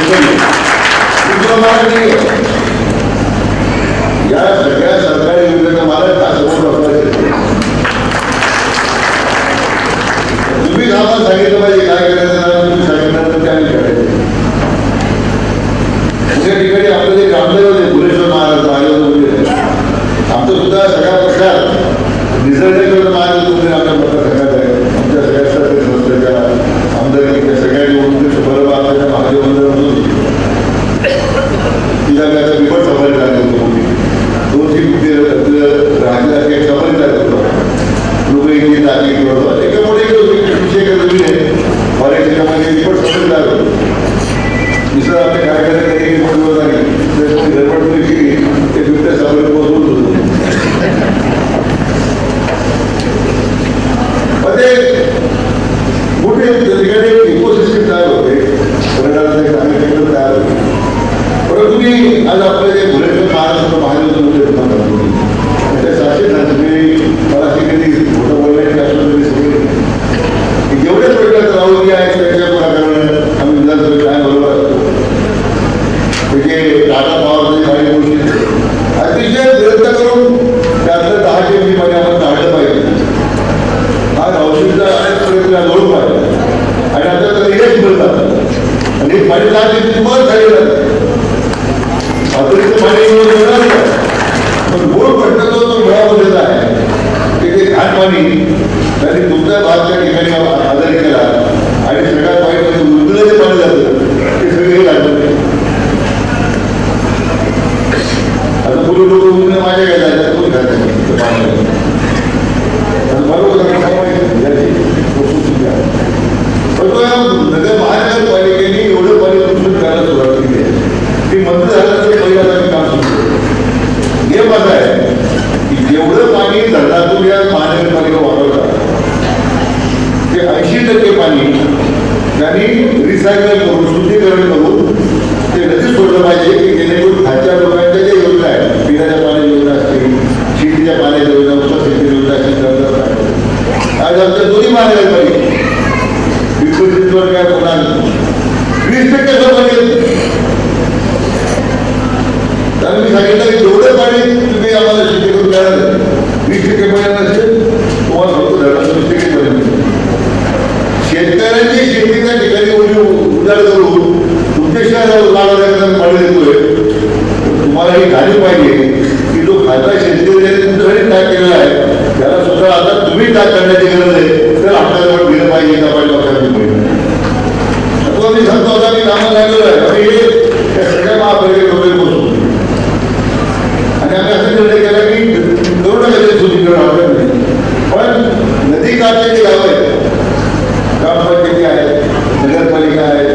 या सगळ्या सरकारी योजनेचा मला असं तुम्ही आम्हाला सांगितलं पाहिजे काय करायचं तुम्ही सांगितल्यानंतर ते आम्ही करायचं. त्या ठिकाणी आपलं जे ग्रामदेव होते भुलेश्वर महाराज आयोजन आमचं सुद्धा सगळ्या पक्षात निसर्गेश्वर महाराज तुम्ही आमच्या मतदारसंघात आहे. आमच्या सगळ्या सरकारी संस्थेच्या आमदारकीच्या सगळ्या निवडणुकीच्या बरोबर आपल्या महादेव मंदिरातून तिला मी आता विपट सफारी झाली होतो. 2 राज्यात एक सफारी झाली होतो लोक इथे जागी करतो एका मोठे विषय जमीन आहे बऱ्याच विपट सफारी झाली होतो. दुसरं आपल्या कार्यकर्ते मोठी झाली गडबड केली ते बिबट्या सफारी पोहोचवत होतो. मोठे ठिकाणी इकोसिस्टम तयार होते पर्यटनाचे चांगले केंद्र तयार होते. परंतु तुम्ही आज आपलं जे भुलेश्वर महाराष्ट्र महादेव त्या शासन मला कधी मोठं बोलण्याची असं सगळे घाण पाणी त्यांनी तुमच्या भागच्या ठिकाणी आजारी केला आणि सगळ्यात वाईट म्हणजे उरलेलं जे पाणी जातं ते सगळे लागतं. आता पूर्वी लोक उरले माझ्या घ्यायला कोणी घालतात बरोबर. नगर महानगरपालिकेने एवढं पाणी दूषित करायला सुरुवात केली आहे की मंत्र झाल्यानंतर पहिल्यांदा काम सुरू केलं. हे माझं आहे की जेवढं पाणी धरणातून या महानगरपालिका वापरतात ते 80% पाणी त्यांनी रिसायकल करून शुद्धीकरण करून ते नदीत सोडलं पाहिजे की जेणेकरून खालच्या लोकांच्या ज्या योजना आहेत पिण्याच्या पाण्याच्या योजना असतील शेतीच्या पाण्याच्या योजना उपसिंचन योजना असतील आज आमच्या दोन्ही महानगरपालिका विकसितवर काय होणार 20% पाणी. तर मी सांगितलं की जेवढं पाणी तुम्ही आम्हाला शेती करून द्याल 20% पाणी नसेल तुम्हाला फक्त धरणात 20% पाणी. शेतकऱ्यांची शेतीच्या ठिकाणी उदार करून तुमच्या शहरावर पाणी देतोय तुम्हाला ही जाणीव पाहिजे की जो खासदार शेतकरी ज्यांनी तुमच्याकडे टाक केलेला आहे त्याला सुद्धा आता तुम्ही टाक करण्याची गरज आहे. तर आपल्याजवळ दिलं पाहिजे का पाहिजे आता मी सांगतो आता मी कामाला लागलेलो आहे आणि हे त्या सगळ्या महापालिकेत बसू आणि आम्ही असा निर्णय केला की करोनामध्ये शुद्धीकरण आवडत नाही. पण नदी काठचे जे गाव आहेत ग्रामपंचायती आहेत नगरपालिका आहे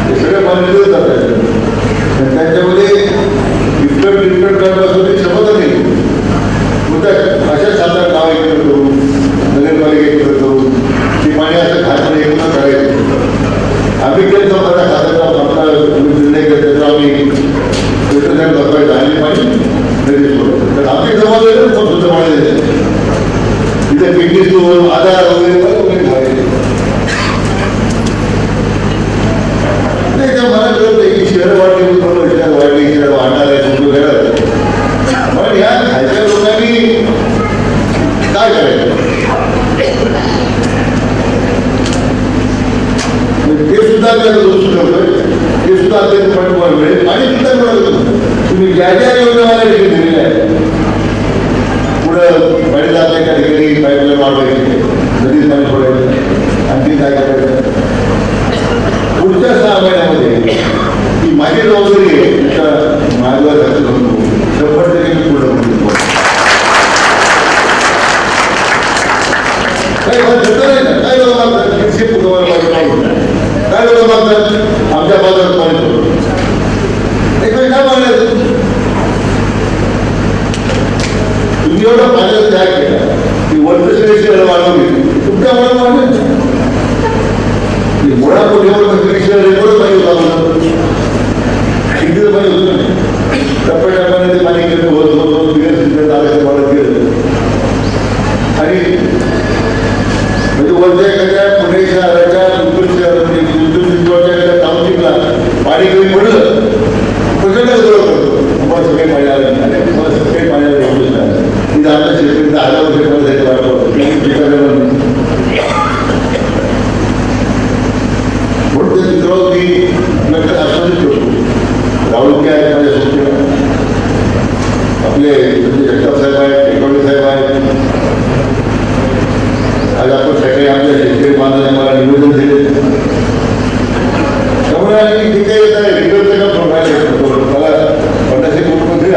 हे सगळे पाणी जात आहेत. त्यांच्यामध्ये इतकं करण्यापासून क्षमता नाही. अशा साधारण गाव एकत्र करून नगरपालिका एकत्र करून ते पाणी असं खासदार एकत्र करायचं. आम्ही केलं माझा खासदार निर्णय घेतला आम्ही बसवायचं आणि पाणी नदी सोडतो. तर आम्ही जबाबदारी पण सुद्धा पाणी द्यायचं तिथे किडनी स्टोन आधार वगैरे मला कळत नाही की शहर वाढली शहर वाढली शहर वाढणार आहे तुमचं घरात. पण या खालच्या लोकांनी काय करायचं ते सुद्धा आपल्याला दोष करतोय ते सुद्धा अत्यंत पटवार मिळेल आणि सुद्धा मिळत तुम्ही ज्या ज्या योजना मला ठिकाणी दिलेल्या आहेत पुढं पाणी जात एका ठिकाणी पाईपलाईन वाढवायची नदीत पाणी सोडायचं आणखी काय करायचं पुढच्या 6 महिन्यामध्ये ही माझी जबाबदारी आहे. माझ्यावर लक्ष घालतो 100% मी पूर्ण करतो. काही नाही ना काय लोक मागतात काय लोक मागतात आमच्या बाजारात पाणी सोडतो एक वेळ काय मागण्याचं तुम्ही एवढा पाण्याचा त्याग केला की वर्षश्रेष्ठ वाढवली तुमच्या मुळे वाढवायचं मोडा कोटीवर रेकॉर्ड पाणी होता शिंदे पाणी होतं टप्प्याटप्प्याने ते पाणी कमी होत वाढत गेलं आणि म्हणजे वरच्या एखाद्या पुणे शहराच्या मुंबई शहराच्या टाउनशिपला पाणी कमी पडलं प्रचंड गौरव करतो तुम्हाला सगळे पाणी आलं नाही तुम्हाला सगळे पाण्याला रेग्युलेशन आलं तिथं आता शेतकरी 10,000 रुपये पर्यंत वाढवतो म्हणून ते मित्रांनो मी नंतर आश्वासित करतो राहुल काय आहेत माझ्या सोबत आपले जगताप साहेब आहेत टेकवडे साहेब आहेत. आज आपण सगळे आमच्या शेतकरी बांधवांनी मला निवेदन दिले त्यामुळे आम्ही जे काही येत आहे रिगरचं काम सोडून मला 50 मुख्यमंत्री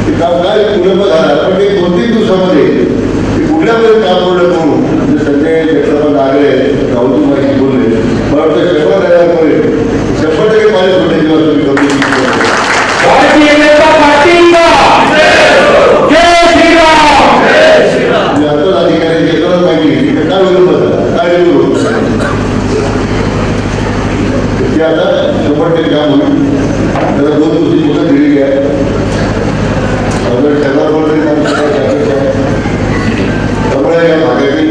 ते काम काय विलंब झाला पण ते 2-3 दिवसामध्ये ते कुठल्यापर्यंत काम पूर्ण करू म्हणजे संजय जगताप नागरे राहुल माझी बोलले मला वाटतं 100% पाणी सोडण्याची व्यवस्था मी करू भारतीय जनता पार्टीचा जय श्रीराम. आता अधिकारी एकच माहिती काय विरोध काय विरोध ते आता 100% काम होईल. त्याला 2 दिवसाची मुदत दिलेली आहे. त्यामुळे या भागातील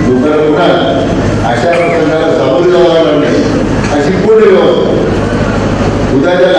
लोकांना पुन्हा अशा प्रसंगाला सामोरे जावं लागणार नाही अशी पूर्ण व्यवस्था उद्याच्या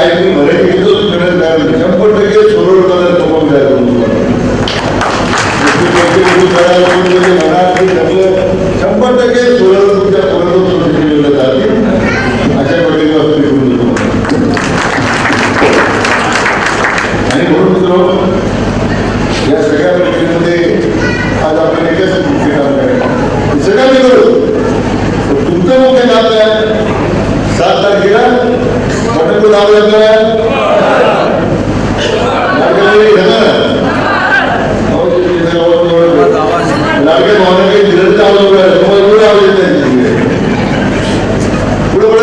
लाडक्या भावना काही धीरज चालू आहे तुम्हाला पुढे आवडेल त्यांची पुढे पुढे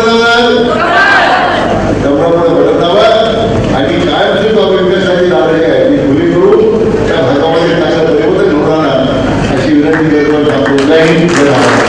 भटत जावा आणि कायमची पब्लिकसाठी नागरिक आहे ती खुली करू त्या भागामध्ये चांगल्या परिवर्तन घडवणार अशी विनंती करतो.